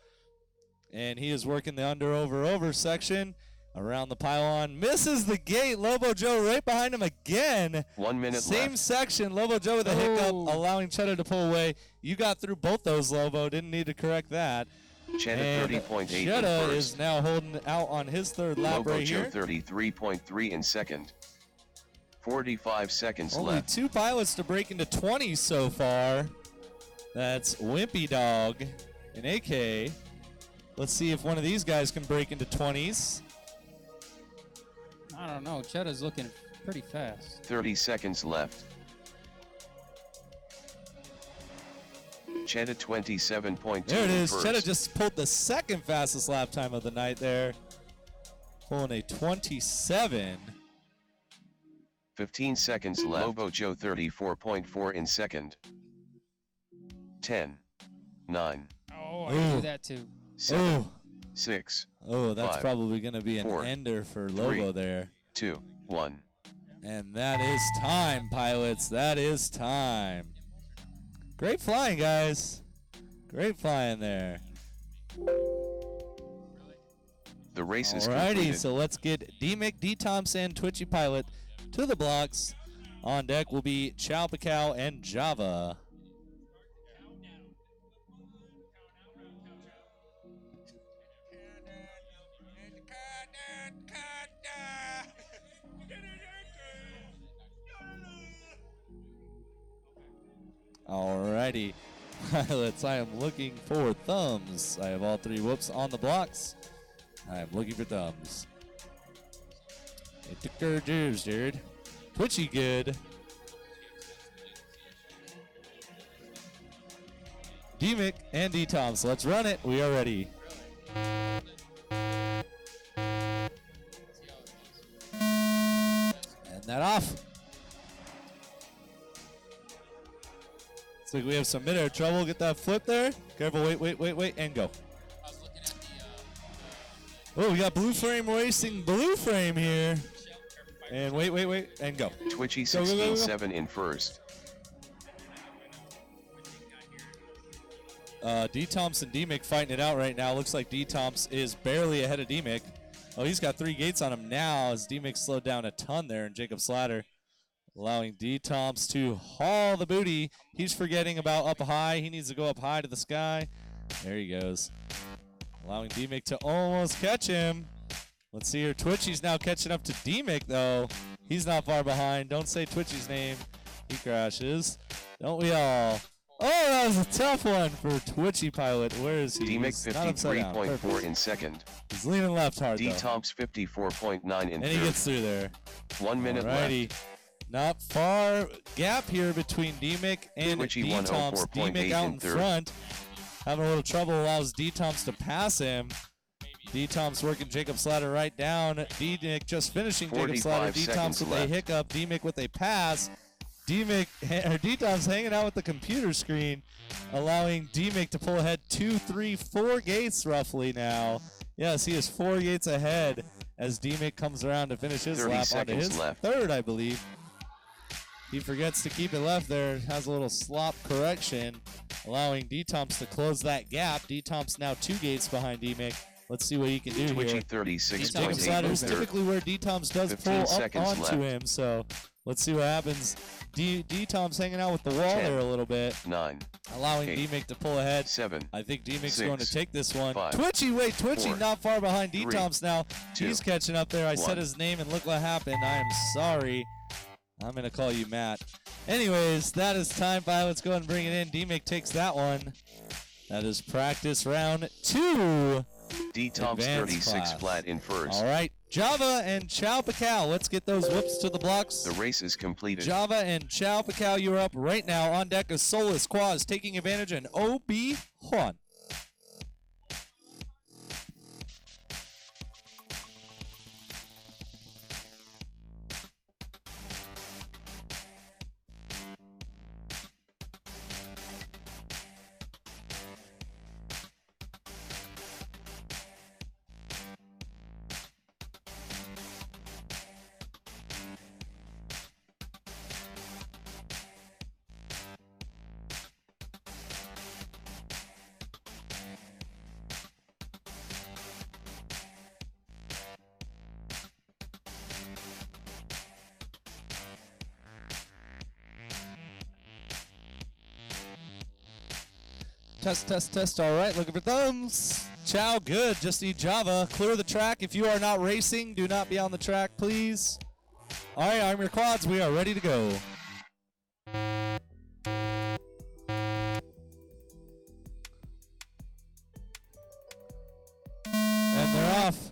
A: And he is working the under-over-over section. Around the pylon, misses the gate. Lobo Joe right behind him again.
C: 1 minute
A: Same
C: left.
A: section. Lobo Joe with a hiccup, allowing Cheddar to pull away. You got through both those, Lobo. Didn't need to correct that.
C: Cheddar
A: And
C: 30.8 in
A: Cheddar
C: first.
A: is now holding out on his 3rd lap
C: Lobo
A: right
C: Joe
A: here.
C: 33.3 in second. 45 seconds
A: Only
C: left.
A: 2 pilots to break into 20s so far. That's Wimpy Dog and AK. Let's see if one of these guys can break into 20s.
D: I don't know. Cheddar's looking pretty fast.
C: 30 seconds left. Cheddar 27.2
A: There it
C: in
A: is.
C: first.
A: Cheddar just pulled the 2nd fastest lap time of the night there. Pulling a 27.
C: 15 seconds left. Lobo Joe 34.4 in second. 10, 9,
D: Oh, I
A: Ooh.
D: do that too.
C: 7,
A: Oh,
C: 6,
A: oh, that's
C: 5,
A: probably going to be an
C: 4,
A: ender for Lobo
C: 3.
A: there.
C: 2, 1.
A: And that is time, pilots. That is time. Great flying, guys. Great flying there.
C: The race is
A: Alrighty,
C: completed.
A: so let's get D-Mick, D-Thompson, Twitchy Pilot to the blocks. On deck will be Chow Pacao and Java. Alrighty, pilots, I am looking for thumbs. I have all 3 whoops on the blocks. I am looking for thumbs. It took her dues, dude. Twitchy good. D-Mick and D-Toms, let's run it. We are ready. And that off. Looks like we have some mid-air trouble. Get that flip there. Careful, wait, and go. Oh, we got Blue Frame racing Blue Frame here. And wait, and go.
C: Twitchy
A: Go, go, go, go.
C: 16.7 in first.
A: D-Thompson, D-Mick fighting it out right now. Looks like D-Tomps is barely ahead of D-Mick. Oh, he's got 3 gates on him now as D-Mick slowed down a ton there in Jacob's Ladder, allowing D-Tomps to haul the booty. He's forgetting about up high. He needs to go up high to the sky. There he goes. Allowing D-Mick to almost catch him. Let's see here. Twitchy's now catching up to D-Mick, though. He's not far behind. Don't say Twitchy's name. He crashes. Don't we all? Oh, that was a tough one for Twitchy Pilot. Where is he?
C: D-Mick
A: He's not upside down.
C: 53.4
A: Perfect.
C: in second.
A: He's leaning left hard, though.
C: D-Tomps 54.9 in
A: And
C: third.
A: he gets through there.
C: 1 minute
A: Alrighty. Not far gap here between D-Mick and
C: Twitchy
A: D-Tomps.
C: 104.8
A: D-Mick out
C: in
A: in
C: third.
A: front. Having a little trouble, allows D-Tomps to pass him. D-Tomps working Jacob's Ladder right down. D-Mick just finishing Jacob's
C: 45
A: Ladder. D-Tomps
C: seconds
A: with a
C: left.
A: hiccup. D-Mick with a pass. D-Tom's hanging out with the computer screen, allowing D-Mick to pull ahead 2, 3, 4 gates roughly now. Yes, he is 4 gates ahead as D-Mick comes around to finish his
C: 30
A: lap onto
C: seconds
A: his
C: left.
A: third, I believe. He forgets to keep it left there, has a little slop correction, allowing D-Tomps to close that gap. D-Tomps now 2 gates behind D-Mick. Let's see what he can do
C: Twitchy
A: here.
C: 36.8
A: Jacob Slider is
C: third.
A: typically where D-Tomps does
C: 15
A: pull up
C: seconds
A: onto
C: left.
A: him, so let's see what happens. D-Tom's hanging out with the wall
C: 10,
A: there a little bit,
C: 9,
A: allowing
C: 8,
A: D-Mick to pull ahead.
C: 7,
A: I think D-Mick's
C: 6,
A: going to take this one.
C: 5,
A: Twitchy, wait, Twitchy
C: 4,
A: not far behind
C: 3,
A: D-Tomps now.
C: 2,
A: He's catching up there. I said
C: 1.
A: his name and look what happened. I am sorry. I'm going to call you Matt. Anyways, that is time by. Let's go ahead and bring it in. D-Mick takes that one. That is practice round 2.
C: D-Tom's
A: Advanced
C: 36
A: class.
C: flat in first.
A: All right, Java and Chow Pacao. Let's get those whips to the blocks.
C: The race is completed.
A: Java and Chow Pacao, you are up right now. On deck is Solus Quaz taking advantage and OB Juan. Test, test, test. All right, looking for thumbs. Chow, good. Just need Java. Clear the track. If you are not racing, do not be on the track, please. All right, arm your quads. We are ready to go. And they're off.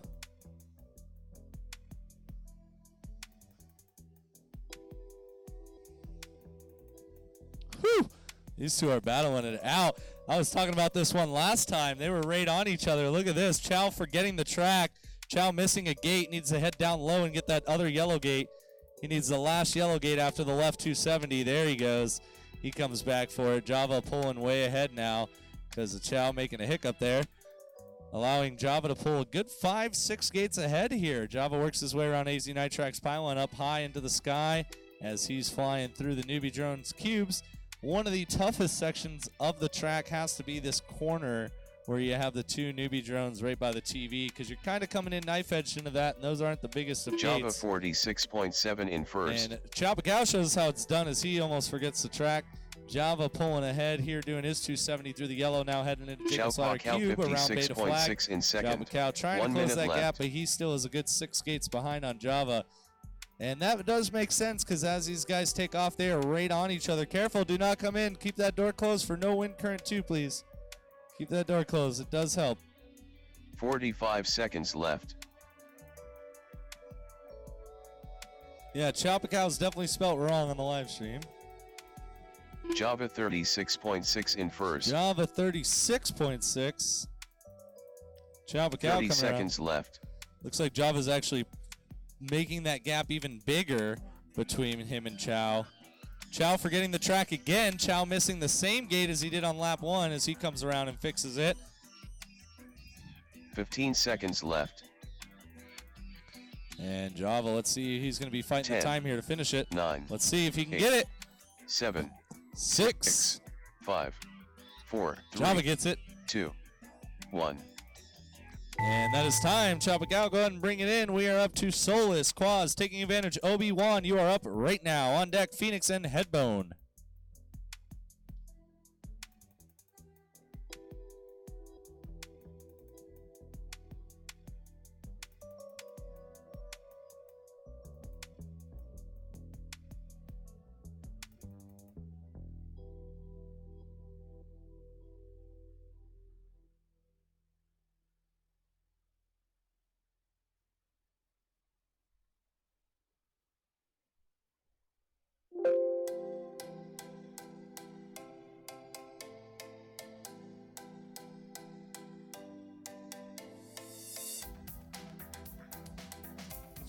A: Whew. These two are battling it out. I was talking about this one last time. They were right on each other. Look at this. Chow forgetting the track. Chow missing a gate. Needs to head down low and get that other yellow gate. He needs the last yellow gate after the left 270. There he goes. He comes back for it. Java pulling way ahead now because of Chow making a hiccup there, allowing Java to pull a good 5, 6 gates ahead here. Java works his way around AZ Nitrax pylon up high into the sky as he's flying through the newbie drone's cubes. One of the toughest sections of the track has to be this corner where you have the 2 newbie drones right by the TV because you're kind of coming in knife edge into that, and those aren't the biggest of
C: Java
A: gates.
C: 46.7 in first.
A: And Chapagao shows how it's done as he almost forgets the track. Java pulling ahead here, doing his 270 through the yellow, now heading into Jacob Slider Cube around Beta Flag.
C: 56.6 in second.
A: Chapagao trying
C: 1
A: to close
C: minute
A: that
C: left.
A: gap, but he still is a good 6 gates behind on Java. And that does make sense because as these guys take off, they are right on each other. Careful, do not come in. Keep that door closed for no wind current 2, please. Keep that door closed. It does help.
C: 45 seconds left.
A: Yeah, Chapagao is definitely spelt wrong on the live stream.
C: Java 36.6 in first.
A: Java 36.6. Chapagao
C: 30
A: coming
C: seconds
A: around.
C: left.
A: Looks like Java's actually making that gap even bigger between him and Chow. Chow forgetting the track again. Chow missing the same gate as he did on lap 1 as he comes around and fixes it.
C: 15 seconds left.
A: And Java, let's see, he's going to be fighting
C: 10,
A: the time here to finish it.
C: 9,
A: Let's see if he can
C: 8,
A: get it.
C: 7,
A: 6.
C: 5, 4, 3,
A: Java gets it.
C: 2, 1.
A: And that is time. Chapagao, go ahead and bring it in. We are up to Solus. Quaz taking advantage. Obi-Wan, you are up right now. On deck, Phoenix and Headbone.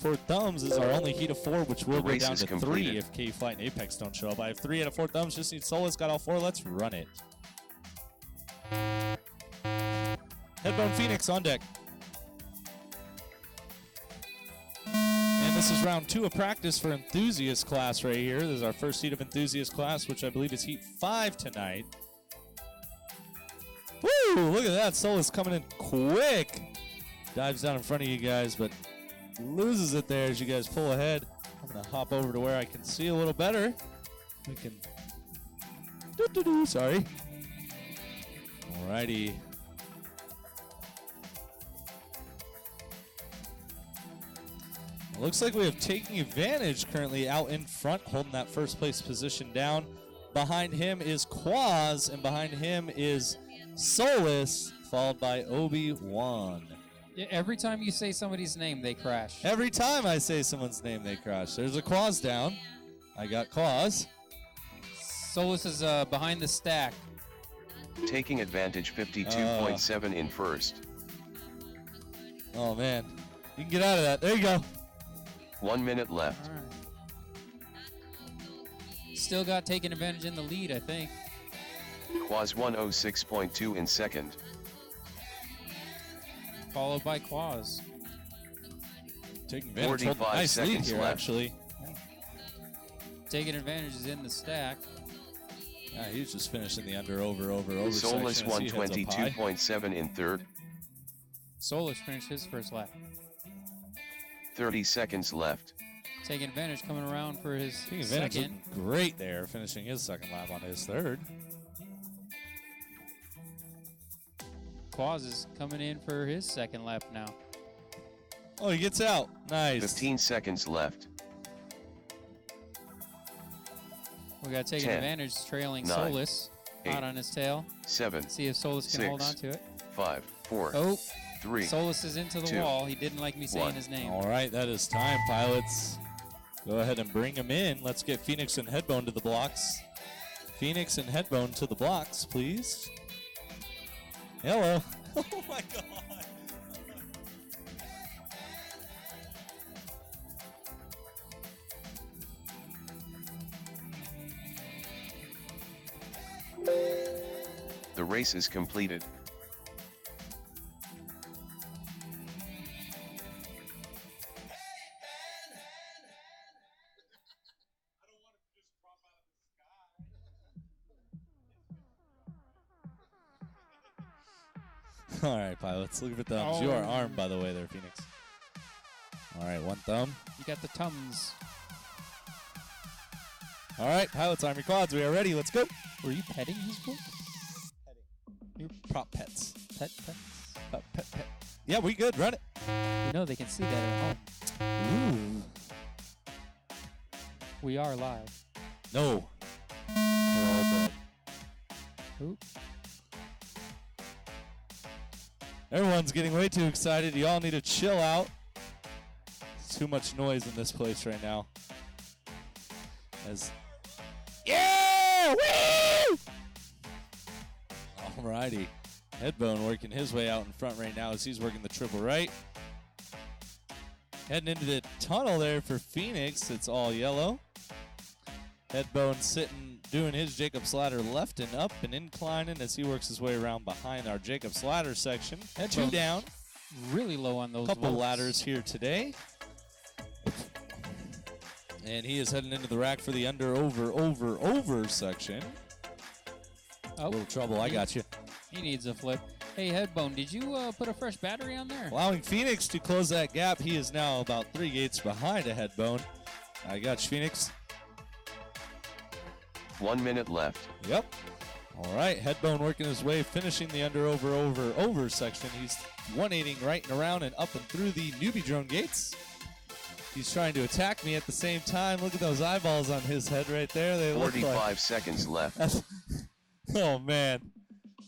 A: 4 thumbs is our only heat of 4, which will
C: The
A: go
C: race
A: down
C: is
A: to 3
C: completed.
A: if K-Flight and Apex don't show up. I have 3 out of 4 thumbs. Just need Solus. Got all 4. Let's run it. Headbone Phoenix on deck. And this is round 2 of practice for Enthusiast class right here. This is our first heat of Enthusiast class, which I believe is heat 5 tonight. Woo! Look at that. Solus coming in quick. Dives down in front of you guys, but loses it there as you guys pull ahead. I'm going to hop over to where I can see a little better. We can... Sorry. Alrighty. It looks like we have Taking Advantage currently out in front, holding that first place position down. Behind him is Quaz, and behind him is Solus, followed by Obi-Wan.
D: Yeah, every time you say somebody's name, they crash.
A: Every time I say someone's name, they crash. There's a Quaz down. I got Quaz.
D: Solus is behind the stack.
C: Taking Advantage 52.7 in first.
A: Oh, man. You can get out of that. There you go.
C: 1 minute left.
D: All right. Still got Taking Advantage in the lead, I think.
C: Quaz 106.2 in second.
D: Followed by Quaz.
A: Taking Advantage.
C: 45
A: Nice lead
C: seconds
A: here,
C: left.
A: actually.
D: Taking Advantage is in the stack.
A: Yeah, he's just finishing the under, over
C: Solus
A: section as he heads up high.
C: 122.7 in third.
D: Solus finished his first lap.
C: 30 seconds left.
D: Taking Advantage coming around for his
A: Taking Advantage
D: second.
A: looking great there, finishing his second lap on his third.
D: Quaz is coming in for his second lap now.
A: Oh, he gets out. Nice.
C: 15 seconds left.
D: We got Taking
C: 10,
D: Advantage trailing
C: 9,
D: Solus
C: 8,
D: out on his tail.
C: 7,
D: See if Solus can
C: 6,
D: hold on to it.
C: 5, 4,
D: Oh,
C: 3.
D: Solus is into the
C: 2,
D: wall. He didn't like me saying
C: 1.
D: his name.
A: All right, that is time, pilots. Go ahead and bring him in. Let's get Phoenix and Headbone to the blocks. Phoenix and Headbone to the blocks, please. Hello. Oh my God.
C: The race is completed.
A: All right, pilots. Look at the thumbs. You are armed, by the way, there, Phoenix. All right, one thumb.
D: You got the Tums.
A: All right, pilots, arm your quads. We are ready. Let's go.
D: Were you petting his book?
A: Your prop pets.
D: Pets?
A: Pet. Yeah, we good. Run it.
D: You know they can see that at home.
A: Ooh.
D: We are live.
A: No. We're all dead.
D: Oop.
A: Everyone's getting way too excited. You all need to chill out. There's too much noise in this place right now. Yeah! Woo! Alrighty. Headbone working his way out in front right now as he's working the triple right. Heading into the tunnel there for Phoenix. It's all yellow. Headbone sitting, doing his Jacob's ladder left and up and inclining as he works his way around behind our Jacob's ladder section.
D: Headbone
A: Two down.
D: Really low on those
A: Couple
D: votes.
A: ladders here today. And he is heading into the rack for the under, over section.
D: Oh,
A: Little trouble, I got you.
D: he needs a flip. Hey, Headbone, did you put a fresh battery on there?
A: Allowing Phoenix to close that gap. He is now about 3 gates behind a Headbone. I got you, Phoenix.
C: 1 minute left.
A: Yep. All right, Headbone working his way, finishing the under, over section. He's 180 right and around and up and through the newbie drone gates. He's trying to attack me at the same time. Look at those eyeballs on his head right there. They look
C: 45
A: like...
C: seconds left.
A: Oh, man.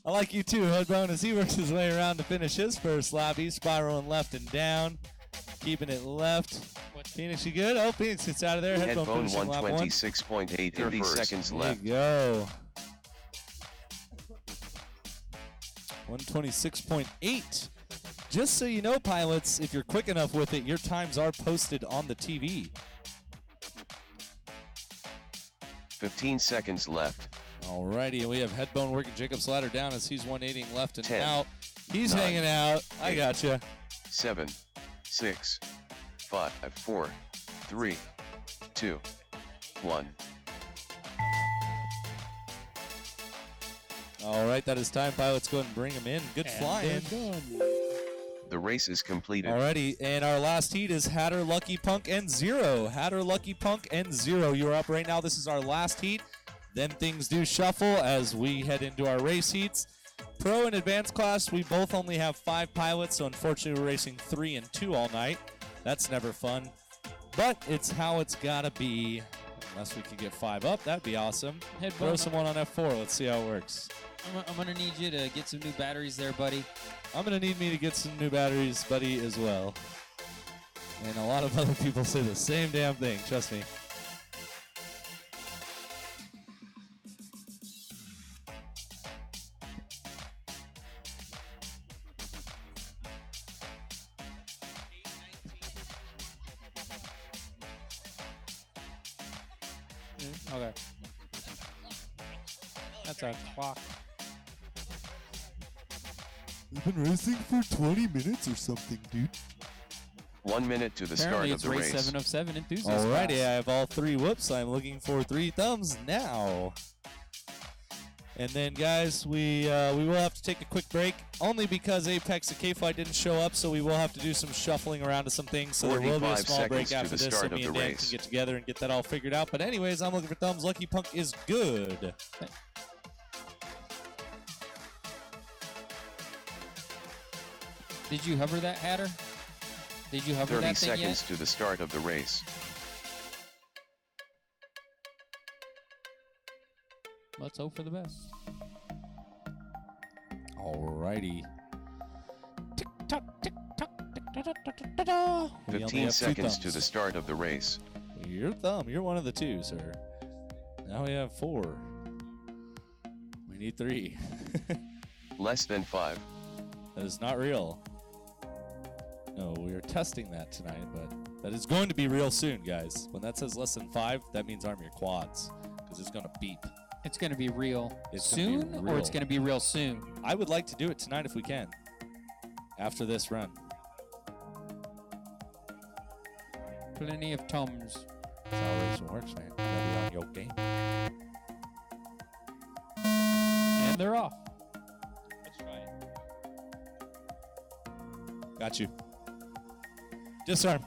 A: I like you too, Headbone, as he works his way around to finish his first lap. He's spiraling left and down, keeping it left. Phoenix, you good? Oh, Phoenix gets out of there. Headbone
C: Headbone
A: finishing lap 1.
C: 126.8, 30 seconds
A: There
C: left.
A: you go. 126.8. just so you know, pilots, if you're quick enough with it, your times are posted on the TV.
C: 15 seconds left.
A: Alrighty, and we have Headbone working Jacob's ladder down as he's 180ing left and
C: 10,
A: out. He's
C: 9,
A: hanging out. I
C: 8,
A: gotcha.
C: 7, 6, 5, 4, 3, 2, 1.
A: All right, that is time. Pilots, go ahead and bring him in. Good flying.
C: The race is completed.
A: Alrighty, and our last heat is Hatter, Lucky Punk, and Zero. Hatter, Lucky Punk, and Zero. You're up right now. This is our last heat. Then things do shuffle as we head into our race heats. Pro and advanced class, we both only have 5 pilots, so unfortunately we're racing 3 and 2 all night. That's never fun, but it's how it's gotta be. Unless we could get 5 up, that'd be awesome. Throw someone on F4. Let's see how it works.
D: I'm gonna need you to get some new batteries there, buddy.
A: I'm gonna need me to get some new batteries, buddy, as well. And a lot of other people say the same damn thing. Trust me.
D: Okay. That's a clock.
A: We've been racing for 20 minutes or something, dude.
C: 1 minute to the
D: Apparently
C: start of
D: it's
C: the
D: race
C: race.
D: 7 of 7 enthusiast.
A: Alrighty,
D: class.
A: I have all 3 whoops. I'm looking for 3 thumbs now. And then, guys, we will have to take a quick break, only because Apex and K-Flight didn't show up, so we will have to do some shuffling around to some things. So there will be a
C: 45
A: small break
C: seconds to
A: after
C: the
A: this, so
C: start
A: me
C: of
A: and
C: the
A: Dan
C: race.
A: can get together and get that all figured out. But anyways, I'm looking for thumbs. Lucky Punk is good.
D: Did you hover that, Hatter? Did you hover
C: 30
D: that thing
C: seconds
D: yet?
C: to the start of the race.
D: Let's hope for the best.
A: Alrighty.
D: Tick tock, tick tock, tick tock, tick tock, tick tock.
A: We only
C: 15
A: have 2
C: seconds to
A: thumbs.
C: the start of the race.
A: Your thumb. You're one of the 2, sir. Now we have 4. We need 3.
C: Less than 5.
A: That is not real. No, we are testing that tonight, but that is going to be real soon, guys. When that says less than 5, that means arm your quads, because it's going to beep.
D: It's going to be real
A: It's gonna be
D: soon, or it's
A: real.
D: going to be real soon?
A: I would like to do it tonight if we can, after this run.
D: Plenty of tums.
A: That's how racing works, man. You gotta be on your game.
D: And they're off.
A: Let's try it. Got you. Disarm.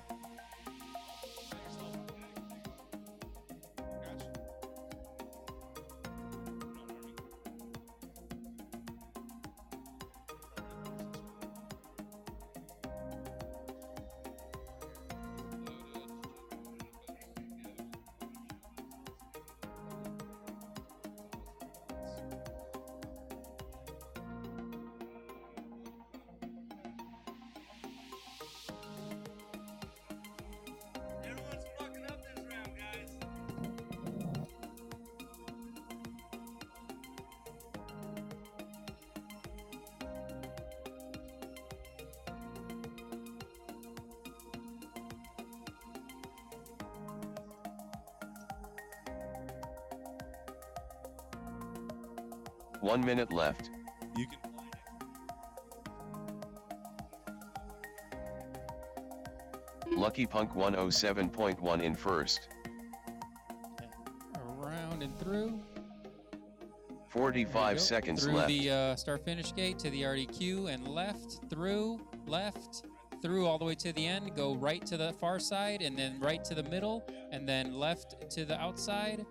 A: Everyone's fucking up this round, guys.
C: One minute left.
A: You can fly it.
C: Lucky Punk 107.1 in first.
D: Around and through.
C: 45 seconds
D: through
C: left.
D: the start-finish gate to the RDQ and left, through, all the way to the end. Go right to the far side, and then right to the middle, and then left to the outside,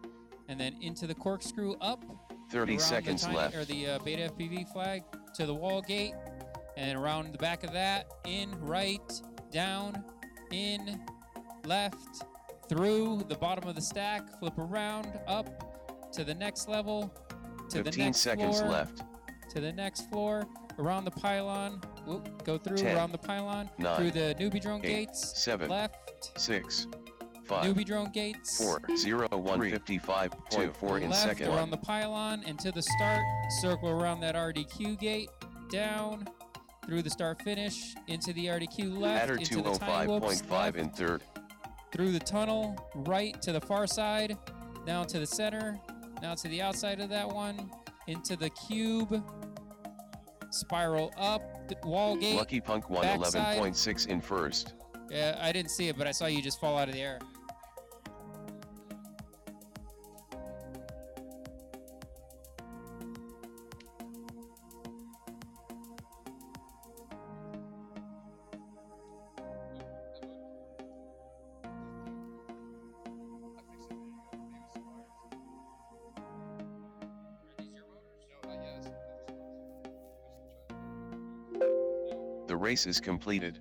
D: and then into the corkscrew up.
C: 30
D: around
C: seconds
D: the tiny,
C: left.
D: Or the beta FPV flag to the wall gate, and around the back of that, in, right, down, in, left, through the bottom of the stack, flip around, up to the next level, to the
C: 15
D: next
C: seconds
D: floor,
C: left.
D: to the next floor, around the pylon, whoop, go through
C: 10,
D: around the pylon,
C: 9,
D: through the newbie drone
C: 8,
D: gates,
C: 7,
D: left,
C: 6, 5,
D: newbie drone gates,
C: 4, 0, 1, 55.4 in
D: left
C: second.
D: around the pylon and to the start, circle around that RDQ gate, down, through the start finish, into the RDQ left,
C: Hatter
D: into the tiny whoops
C: 205.5
D: left,
C: in third.
D: through the tunnel, right to the far side, down to the center, now to the outside of that one, into the cube, spiral up, wall gate.
C: Lucky Punk won
D: backside.
C: 11.6 in first.
D: Yeah, I didn't see it, but I saw you just fall out of the air.
C: The race is completed.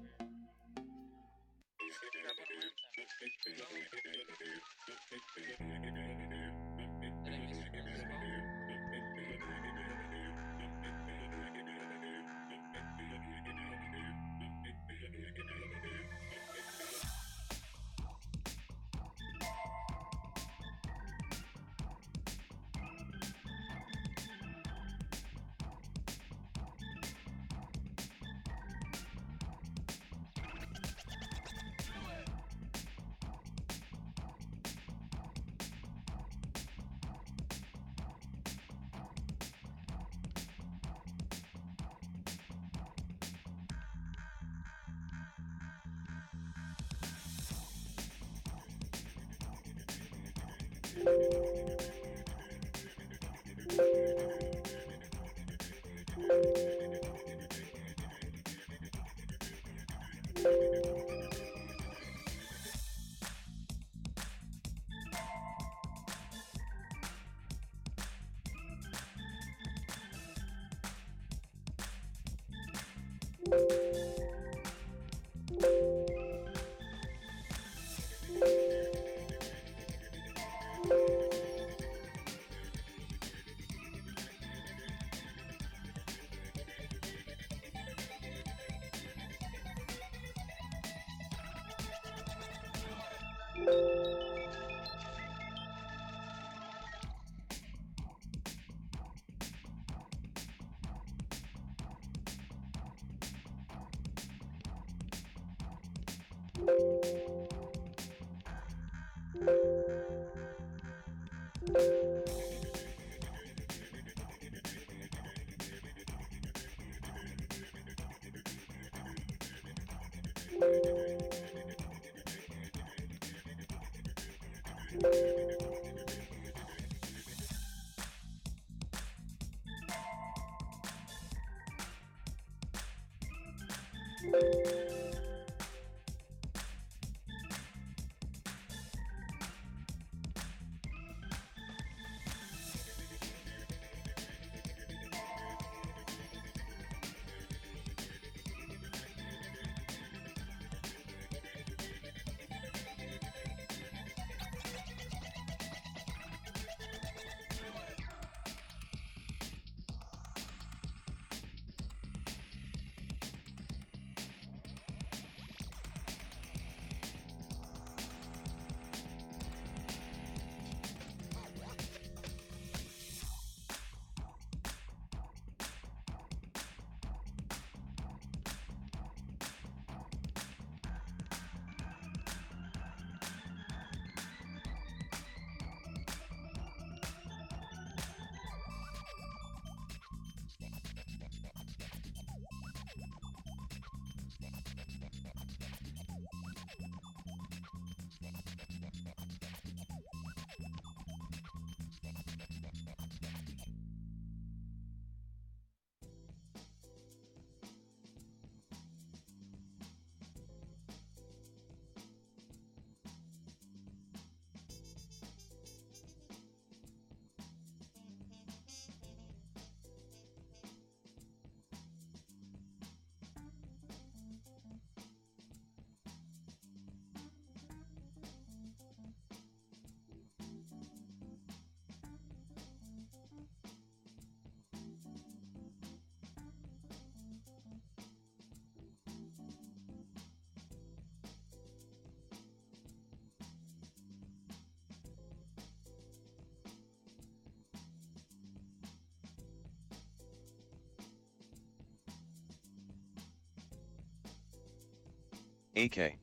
C: AK.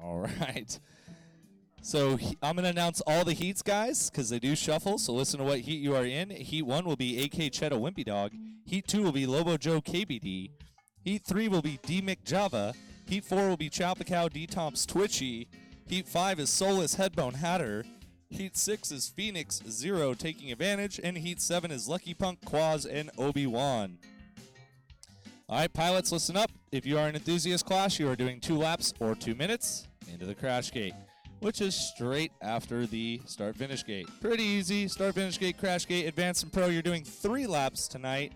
A: All right. So I'm going to announce all the heats, guys, because they do shuffle. So listen to what heat you are in. Heat 1 will be AK Cheddar Wimpy Dog. Heat 2 will be Lobo Joe KBD. Heat 3 will be D Mick Java. Heat 4 will be Chow Cow D Tomps Twitchy. Heat 5 is Soulless Headbone Hatter. Heat 6 is Phoenix Zero Taking Advantage. And Heat 7 is Lucky Punk, Quaz, and Obi-Wan. All right, pilots, listen up. If you are an enthusiast class, you are doing 2 laps or 2 minutes into the crash gate, which is straight after the start-finish gate. Pretty easy. Start-finish gate, crash gate, advanced and pro. You're doing 3 laps tonight.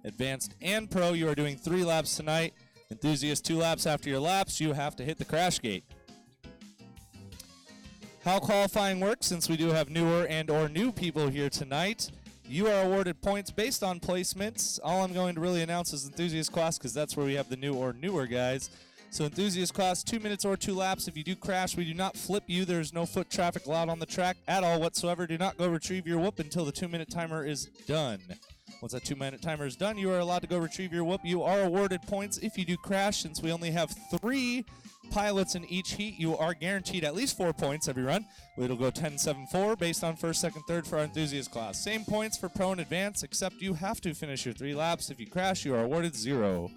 A: Advanced and pro, you are doing 3 laps tonight. Enthusiast, 2 laps. After your laps, you have to hit the crash gate. How qualifying works, since we do have newer and or new people here tonight, you are awarded points based on placements. All I'm going to really announce is enthusiast class, because that's where we have the new or newer guys. So enthusiast class, 2 minutes or 2 laps. If you do crash, we do not flip you. There's no foot traffic allowed on the track at all whatsoever. Do not go retrieve your whoop until the 2-minute timer is done. Once that 2-minute timer is done, you are allowed to go retrieve your whoop. You are awarded points if you do crash. Since we only have 3 pilots in each heat, you are guaranteed at least 4 points every run. It'll go 10-7-4 based on first, second, third for our enthusiast class. Same points for pro and advanced, except you have to finish your 3 laps. If you crash, you are awarded 0.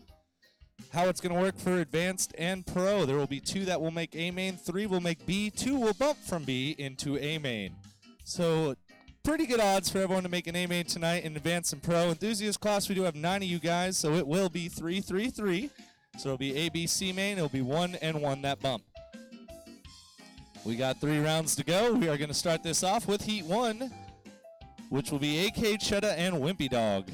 A: How it's going to work for advanced and pro: there will be 2 that will make A main, 3 will make B, 2 will bump from B into A main. So pretty good odds for everyone to make an A main tonight in advanced and pro. Enthusiast class, we do have 9 of you guys, so it will be 3-3-3. So it'll be A, B, C main. It'll be 1 and 1 that bump. We got 3 rounds to go. We are going to start this off with Heat 1, which will be AK Cheddar and Wimpy Dog.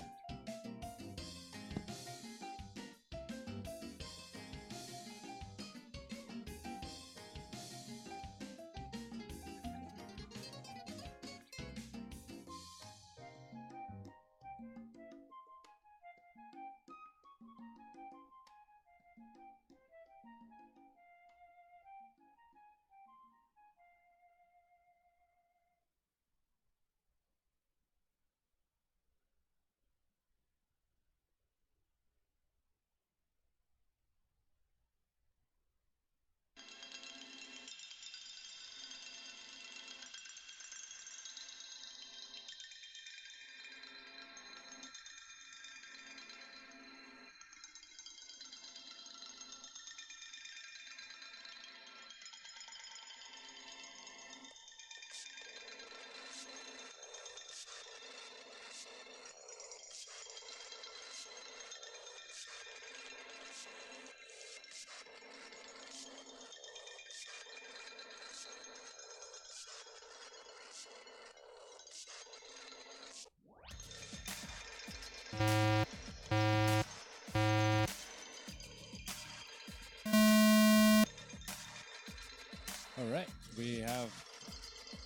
B: All right, we have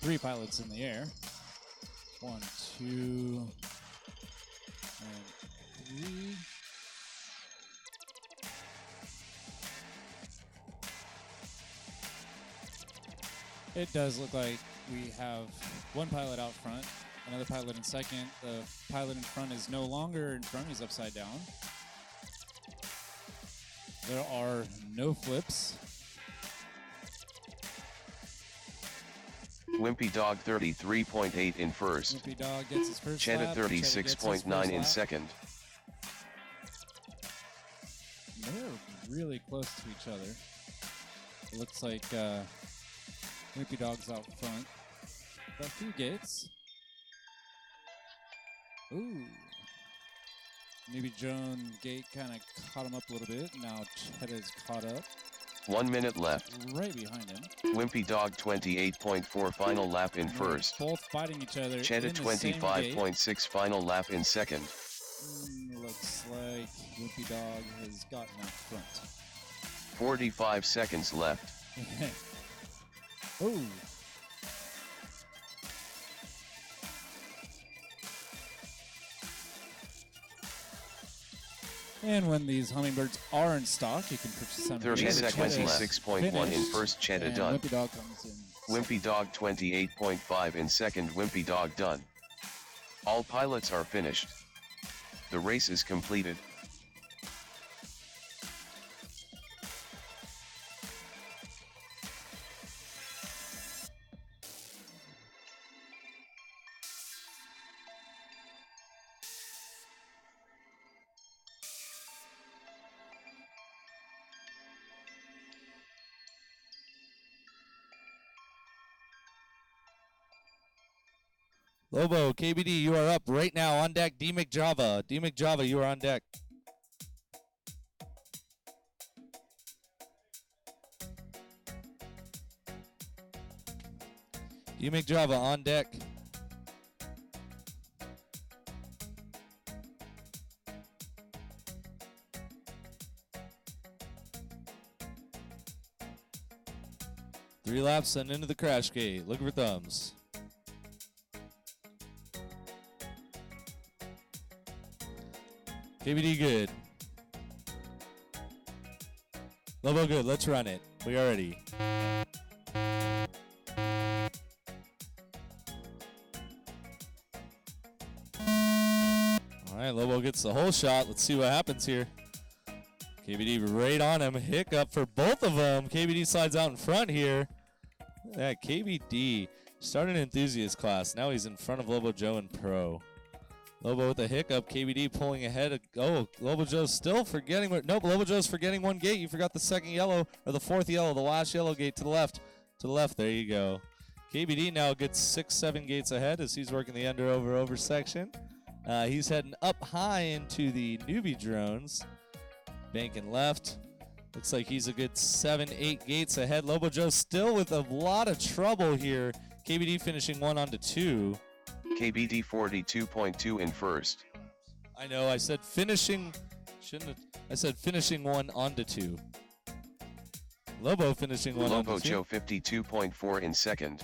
B: 3 pilots in the air. 1, 2, and 3. It does look like we have 1 pilot out front, another pilot in second. The pilot in front is no longer in front, he's upside down. There are no flips.
C: Wimpy Dog 33.8 in first.
B: Wimpy Dog gets his first
C: Cheddar
B: lap.
C: 36.9 in second.
B: They're really close to each other. It looks like Wimpy Dog's out front. Got a few gates. Ooh. Maybe Joan Gate kind of caught him up a little bit. Now Chedda's caught up.
C: 1 minute left.
B: Right behind him.
C: Wimpy Dog 28.4 final lap in first.
B: Both fighting each other.
C: Cheddar
B: in the same gate.
C: 25.6 final lap in second.
B: Looks like Wimpy Dog has gotten out front.
C: 45 seconds left.
B: Oh. And when these hummingbirds are in stock, you can purchase them.
C: 30 seconds, 26.1 in first, Cheddar done.
B: Wimpy Dog comes in.
C: Wimpy Dog 28.5 in second, Wimpy Dog done. All pilots are finished. The race is completed.
A: Lobo, KBD, you are up right now on deck. D-Mick Java. D-Mick Java, you are on deck. D-Mick Java on deck. Three laps and into the crash gate. Looking for thumbs. KBD good. Lobo good. Let's run it. We are ready. All right, Lobo gets the whole shot. Let's see what happens here. KBD right on him. Hiccup for both of them. KBD slides out in front here. Yeah, KBD started an enthusiast class. Now he's in front of Lobo Joe in pro. Lobo with a hiccup. KBD pulling ahead. Oh, Lobo Joe's still forgetting. Nope, Lobo Joe's forgetting one gate. You forgot the second yellow, or the fourth yellow, the last yellow gate to the left. To the left, there you go. KBD now gets 6-7 gates ahead as he's working the under-over-over section. He's heading up high into the newbie drones. Banking left. Looks like he's a good 7-8 gates ahead. Lobo Joe still with a lot of trouble here. KBD finishing 1 onto 2.
C: KBD 42.2 in first.
A: I know, I said finishing, I said finishing 1 onto 2. Lobo finishing 1 onto 2.
C: Lobo Joe 52.4 in second.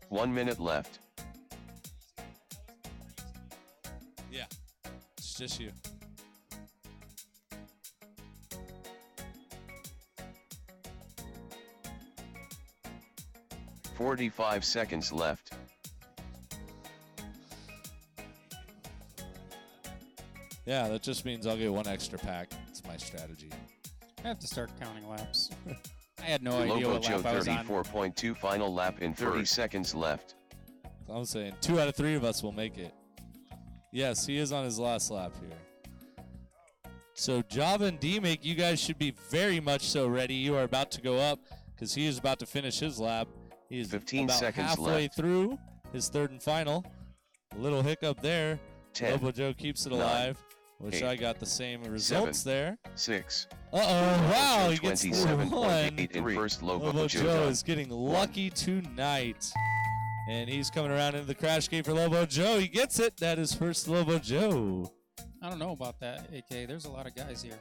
C: One minute left.
A: Yeah, it's just you.
C: "45 seconds left.
A: Yeah, that just means I'll get 1 extra pack. That's my strategy.
D: I have to start counting laps. I had no idea
C: Lobo
D: what
C: Joe
D: lap I was on.
C: 34.2 final lap in 30 seconds left.
A: I'm saying 2 out of 3 of us will make it. Yes, he is on his last lap here. So Java and D-Mick, you guys should be very much so ready. You are about to go up because he is about to finish his lap. He is
C: 15
A: about
C: seconds
A: halfway
C: left.
A: through his 3rd and final. A little hiccup there.
C: 10,
A: Lobo Joe keeps it
C: 9,
A: alive. Wish
C: 8,
A: I got the same results there.
C: 6.
A: Uh-oh, wow, he gets
C: 27.8 in
A: 1.
C: first. Lobo
A: Lobo
C: Joe
A: Joe
C: done.
A: is getting lucky tonight. And he's coming around into the crash gate for Lobo Joe. He gets it. That is first Lobo Joe.
D: I don't know about that, AK. There's a lot of guys here.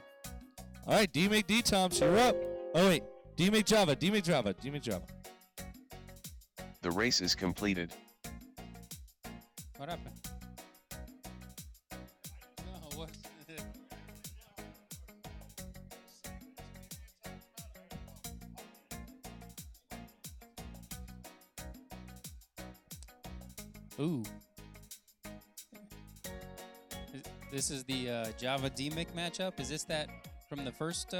A: All right, D-Mick D-Tomps, you're up. Oh, wait. D-Mick Java, D-Mick Java, D-Mick Java.
C: The race is completed.
D: What happened? No, what? Ooh. This is the Java D-Mick matchup. Is this that from the first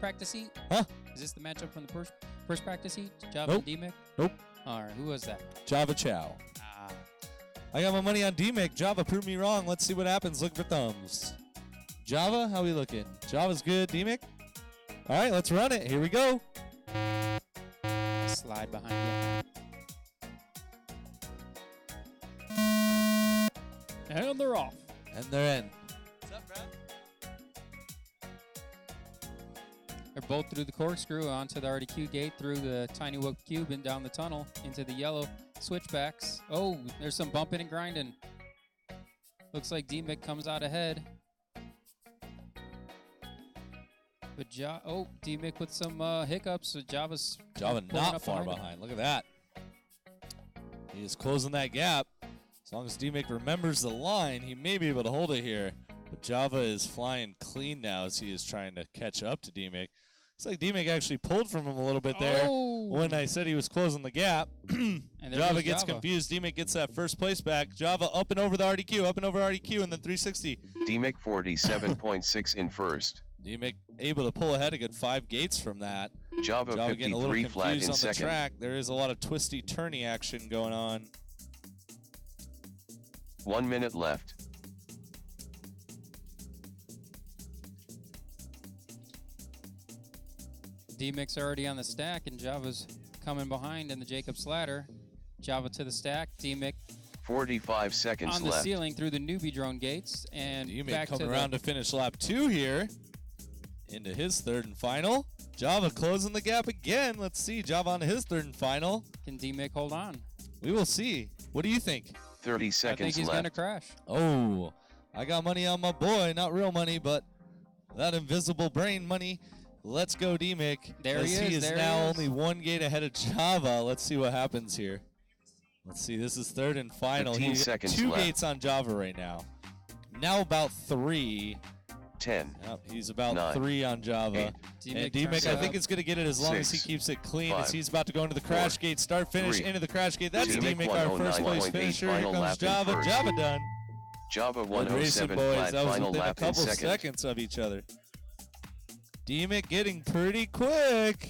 D: practice heat?
A: Huh?
D: Is this the matchup from the first practice heat? Java
A: Nope.
D: and D-Mick?
A: Nope.
D: All right, who was that?
A: Java Chow.
D: Ah,
A: I got my money on D-Mick. Java, prove me wrong. Let's see what happens. Look for thumbs. Java, how we looking? Java's good. D-Mick? All right, let's run it. Here we go.
D: slide behind you. And they're off.
A: And they're in. What's up, Brad?
D: They're both through the corkscrew onto the RDQ gate, through the tiny whoop cube and down the tunnel into the yellow switchbacks. Oh, there's some bumping and grinding. Looks like D-Mick comes out ahead. But D-Mick with some hiccups. So Java
A: not far behind. Look at that. He is closing that gap. As long as D-Mick remembers the line, he may be able to hold it here. But Java is flying clean now as he is trying to catch up to D-Mick. Looks like D-Mick actually pulled from him a little bit there when I said he was closing the gap.
D: And
A: Java gets confused. D-Mick gets that first place back. Java up and over the RDQ, up and over RDQ, and then 360.
C: D-Mick 47.6 in first.
A: D-Mick able to pull ahead a good 5 gates from that.
C: Java
A: getting a little
C: 53 flat
A: confused
C: in
A: on the
C: second.
A: track. There is a lot of twisty, turny action going on.
C: 1 minute left.
D: D-Mick's already on the stack, and Java's coming behind in the Jacob's ladder. Java to the stack. D-Mick
C: 45 seconds
D: on the
C: left.
D: ceiling through the newbie drone gates. And
A: D-Mick
D: back
A: coming
D: to
A: around to finish lap 2 here. Into his third and final. Java closing the gap again. Let's see. Java on his third and final.
D: Can D-Mick hold on?
A: We will see. What do you think?
C: 30
D: I
C: seconds
D: think he's
C: left.
D: going to crash.
A: Oh, I got money on my boy. Not real money, but that invisible brain money. Let's go, D-Mick.
D: There
A: as
D: he is, there
A: now
D: he is.
A: only 1 gate ahead of Java. Let's see what happens here. Let's see. This is third and final.
C: 15
A: He's
C: seconds
A: 2
C: left.
A: gates on Java right now. Now about 3.
C: 10.
A: Yep, he's about
C: 9,
A: 3 on Java.
C: 8,
A: And D-Mick, I think it's going to get it as long as he
C: 6,
A: keeps it clean. As
C: 5,
A: he's about to go into the crash
C: 4,
A: gate, start, finish,
C: 3,
A: into the crash gate. That's
C: 2,
A: D-Mick, our first place
C: 109.8
A: finisher. Here
C: final
A: comes
C: lap in
A: Java.
C: first.
A: Java done.
C: Java
A: Good racing,
C: 107
A: boys.
C: flat
A: That was
C: final
A: within a
C: lap in
A: couple
C: second.
A: seconds of each other. D-Mick getting pretty quick.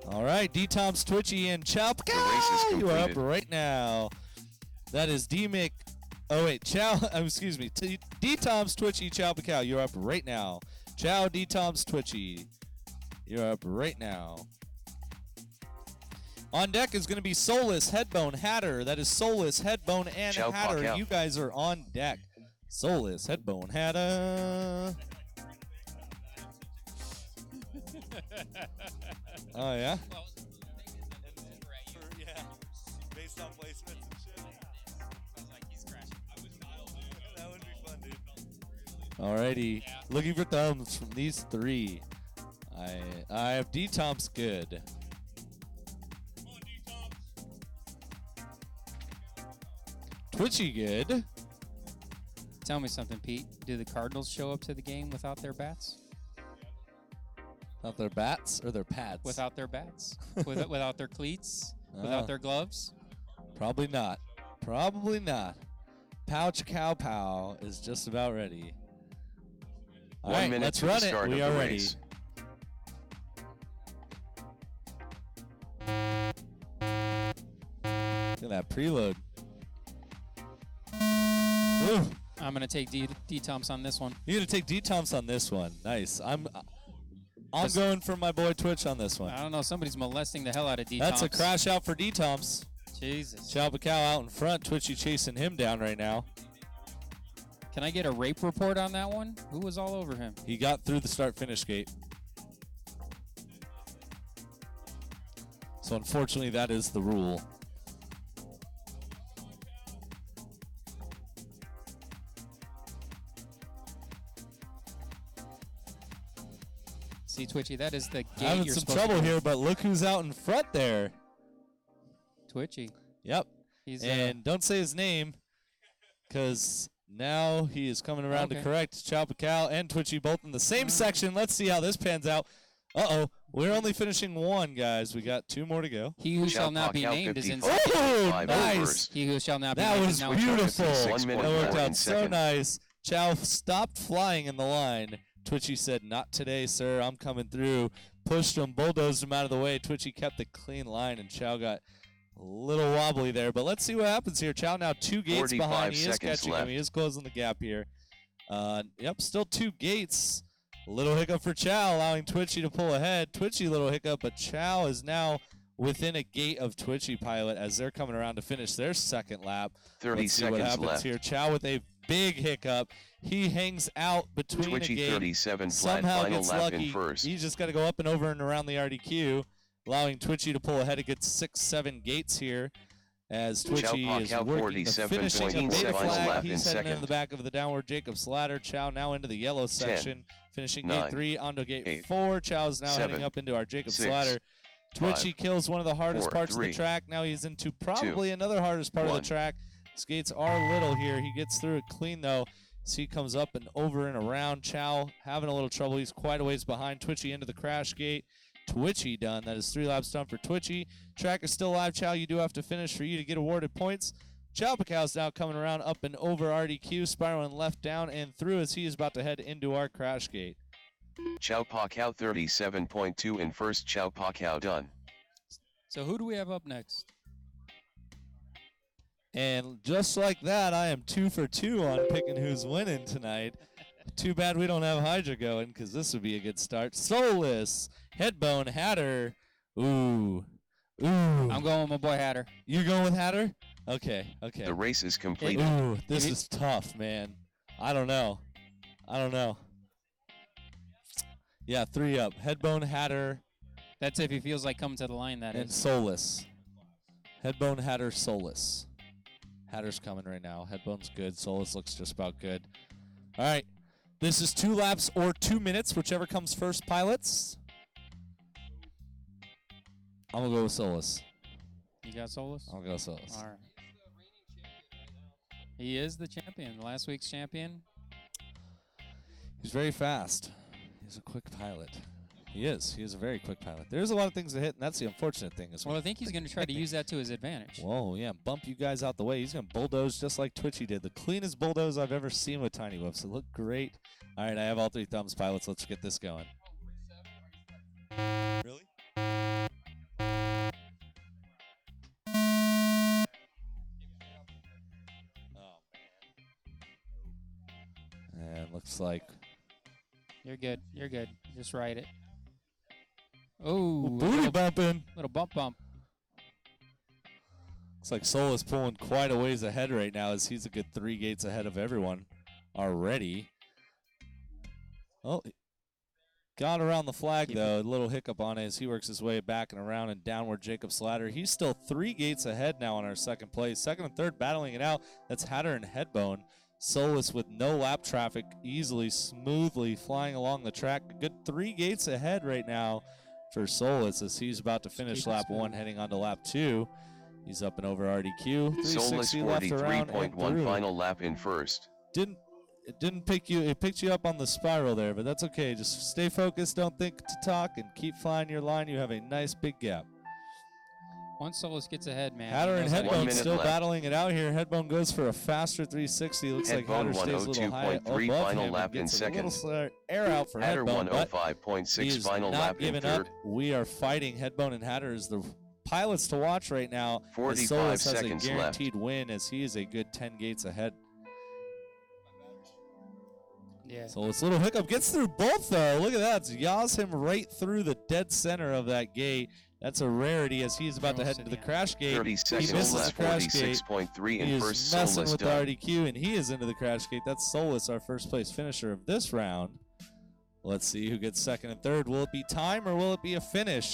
A: All right, D-Tom's Twitchy and Chop.
C: The race is
A: You are up
C: completed.
A: right now. That is D-Mick. Oh, wait. Chow. Excuse me. D-Tom's Twitchy, Chow Pacao. You're up right now. Chow, D-Tom's Twitchy. You're up right now. On deck is going to be Soulless, Headbone, Hatter. That is Soulless, Headbone, and
C: Chow
A: Hatter.
C: Pacao.
A: You guys are on deck. Soulless, Headbone, Hatter. Oh, yeah? Yeah, based on placements and shit. That would be fun, dude. Alrighty, looking for thumbs from these 3. I have D-Tom's good. Twitchy good.
D: Tell me something, Pete. Do the Cardinals show up to the game without their bats?
A: Not their bats or their pads?
D: Without their bats? Without their cleats?
A: Oh.
D: Without their gloves?
A: Probably not. Probably not. Pouch Cow Pow is just about ready. All
C: 1
A: right,
C: minute
A: let's
C: to the
A: run
C: start
A: it.
C: of
A: We
C: the
A: are ready.
C: race.
A: Look at that preload. Ooh.
D: I'm going to take D-Tomps on this one.
A: You're gonna take D-Tomps on this one. Nice. I'm
D: That's-
A: going for my boy Twitch on this one.
D: I don't know. Somebody's molesting the hell out of D-Tomps.
A: That's a crash out for D-Tomps.
D: Jesus.
A: Chow Pacao out in front. Twitchy chasing him down right now.
D: Can I get a rape report on that one? Who was all over him?
A: He got through the start-finish gate. So unfortunately, that is the rule.
D: See, Twitchy, that is the gate
A: Having
D: you're
A: some
D: supposed
A: trouble
D: to
A: here, but look who's out in front there.
D: Twitchy.
A: Yep.
D: He's
A: And don't say his name, because now he is coming around to
D: Okay.
A: correct Chow Pacao and Twitchy both in the same section. Let's see how this pans out. Uh-oh. We're only finishing 1, guys. We got 2 more to go.
D: he who
C: Chow
D: shall not be
C: Pacao
D: named is
C: 55.
D: inside.
A: Oh,
C: 5
A: nice.
C: overs.
D: He who shall not be
A: That
D: named
A: was
D: is now
A: beautiful.
C: Which
A: That
C: 1 minute
A: worked
C: more
A: out
C: in
A: so
C: second.
A: nice. Chow stopped flying in the line. Twitchy said, "Not today, sir. I'm coming through." Pushed him, bulldozed him out of the way. Twitchy kept the clean line, and Chow got a little wobbly there. But let's see what happens here. Chow now 2 gates
C: 45
A: behind. He is
C: seconds
A: catching him.
C: left.
A: He is closing the gap here. Yep, still 2 gates. A little hiccup for Chow, allowing Twitchy to pull ahead. Twitchy, little hiccup, but Chow is now within a gate of Twitchy Pilot as they're coming around to finish their second lap.
C: 30
A: Let's see what
C: seconds
A: happens
C: left.
A: here. Chow with a big hiccup. He hangs out between
C: Twitchy
A: a gate.
C: 37 flat
A: Somehow
C: final
A: gets
C: lap
A: lucky.
C: in first.
A: He's just got to go up and over and around the RDQ, allowing Twitchy to pull ahead. It gets 6, 7 gates here as Twitchy is
C: Pacao
A: working the
C: 47
A: finishing of
C: points,
A: Beta
C: final
A: Flag.
C: lap in
A: He's heading into
C: second.
A: the back of the downward Jacob's ladder. Chow now into the yellow section, finishing
C: 9,
A: gate 3 onto gate
C: 8,
A: 4. Chow's now
C: 7,
A: heading up into our Jacob's
C: 6,
A: ladder. Twitchy
C: 5,
A: kills one of the hardest
C: 4,
A: parts of
C: 3,
A: the track. Now he's into probably another hardest part of
C: 1.
A: the track. Skates are little here. He gets through it clean though. So he comes up and over and around. Chow having a little trouble. He's quite a ways behind. Twitchy into the crash gate. Twitchy done. That is 3 laps done for Twitchy. Track is still live. Chow, you do have to finish for you to get awarded points. Chow Pacao's now coming around up and over RDQ, spiraling left down and through as he is about to head into our crash gate.
C: Chow Pacao 37.2 in first. Chow Pacao done.
D: So who do we have up next?
A: And just like that, I am 2 for 2 on picking who's winning tonight. Too bad we don't have Hydra going, because this would be a good start. Soulless, Headbone, Hatter. Ooh, Ooh.
D: I'm going with my boy Hatter.
A: You're going with Hatter? Okay.
C: The race is completed.
A: Ooh, this is tough, man. I don't know. Yeah, 3 up. Headbone, Hatter,
D: That's if he feels like coming to the line, that
A: and
D: is.
A: Soulless. Headbone, Hatter, Soulless. Hatter's coming right now. Headbone's good. Soulless looks just about good. All right. This is 2 laps or 2 minutes, whichever comes first, pilots. I'm going to go with Soulless.
D: You got Solus?
A: I'll go Soulless.
D: All right. He is the champion, last week's champion.
A: He's very fast. He's a quick pilot. He is. He is a very quick pilot. There's a lot of things to hit, and that's the unfortunate thing.
D: Well, I think he's going to try to use that to his advantage.
A: Whoa, yeah, bump you guys out the way. He's going to bulldoze just like Twitchy did. The cleanest bulldoze I've ever seen with Tiny Whoops. It looked great. All right, I have all 3 thumbs, pilots. Let's get this going. Really? Oh, man. And looks like...
D: You're good. You're good. Just ride it. Oh,
A: booty bumping.
D: Little bump.
A: Looks like Soul is pulling quite a ways ahead right now as he's a good 3 gates ahead of everyone already. Oh, got around the flag, though. A little hiccup on it as he works his way back and around and downward Jacob Slatter. He's still 3 gates ahead now on our second place. Second and third battling it out. That's Hatter and Headbone. Solus with no lap traffic, easily, smoothly flying along the track. A good 3 gates ahead right now for Solus as he's about to finish lap 1, heading on to lap 2. He's up and over RDQ.
C: Solus 43.1 final lap in first.
A: It didn't pick you. It picked you up on the spiral there, but that's okay. Just stay focused. Don't think to talk, and keep flying your line. You have a nice big gap.
D: Once Solus gets ahead, man.
A: Hatter and Headbone still
C: left.
A: battling it out here. Headbone goes for a faster 360. Looks like Hatter stays a little high above
C: 102.3 final
A: him
C: lap in
A: and gets a
C: second.
A: little air out for
C: Hatter
A: Headbone, but
C: 105.6
A: he is
C: final
A: not
C: lap in
A: giving
C: third.
A: up. We are fighting Headbone and Hatter as the pilots to watch right now.
C: 45
A: as Solus has a
C: seconds
A: guaranteed win as he is a good 10 gates ahead.
D: Yeah.
A: So this little hiccup gets through both, though. Look at that. It yaws him right through the dead center of that gate. That's a rarity as he's about to head into the crash gate.
C: 30
A: He
C: seconds
A: misses
C: left,
A: the crash gate.
C: 46.3
A: He
C: in
A: is
C: first.
A: messing
C: Solus
A: with
C: done.
A: the RDQ, and he is into the crash gate. That's Solus, our first place finisher of this round. Let's see who gets second and third. Will it be time or will it be a finish?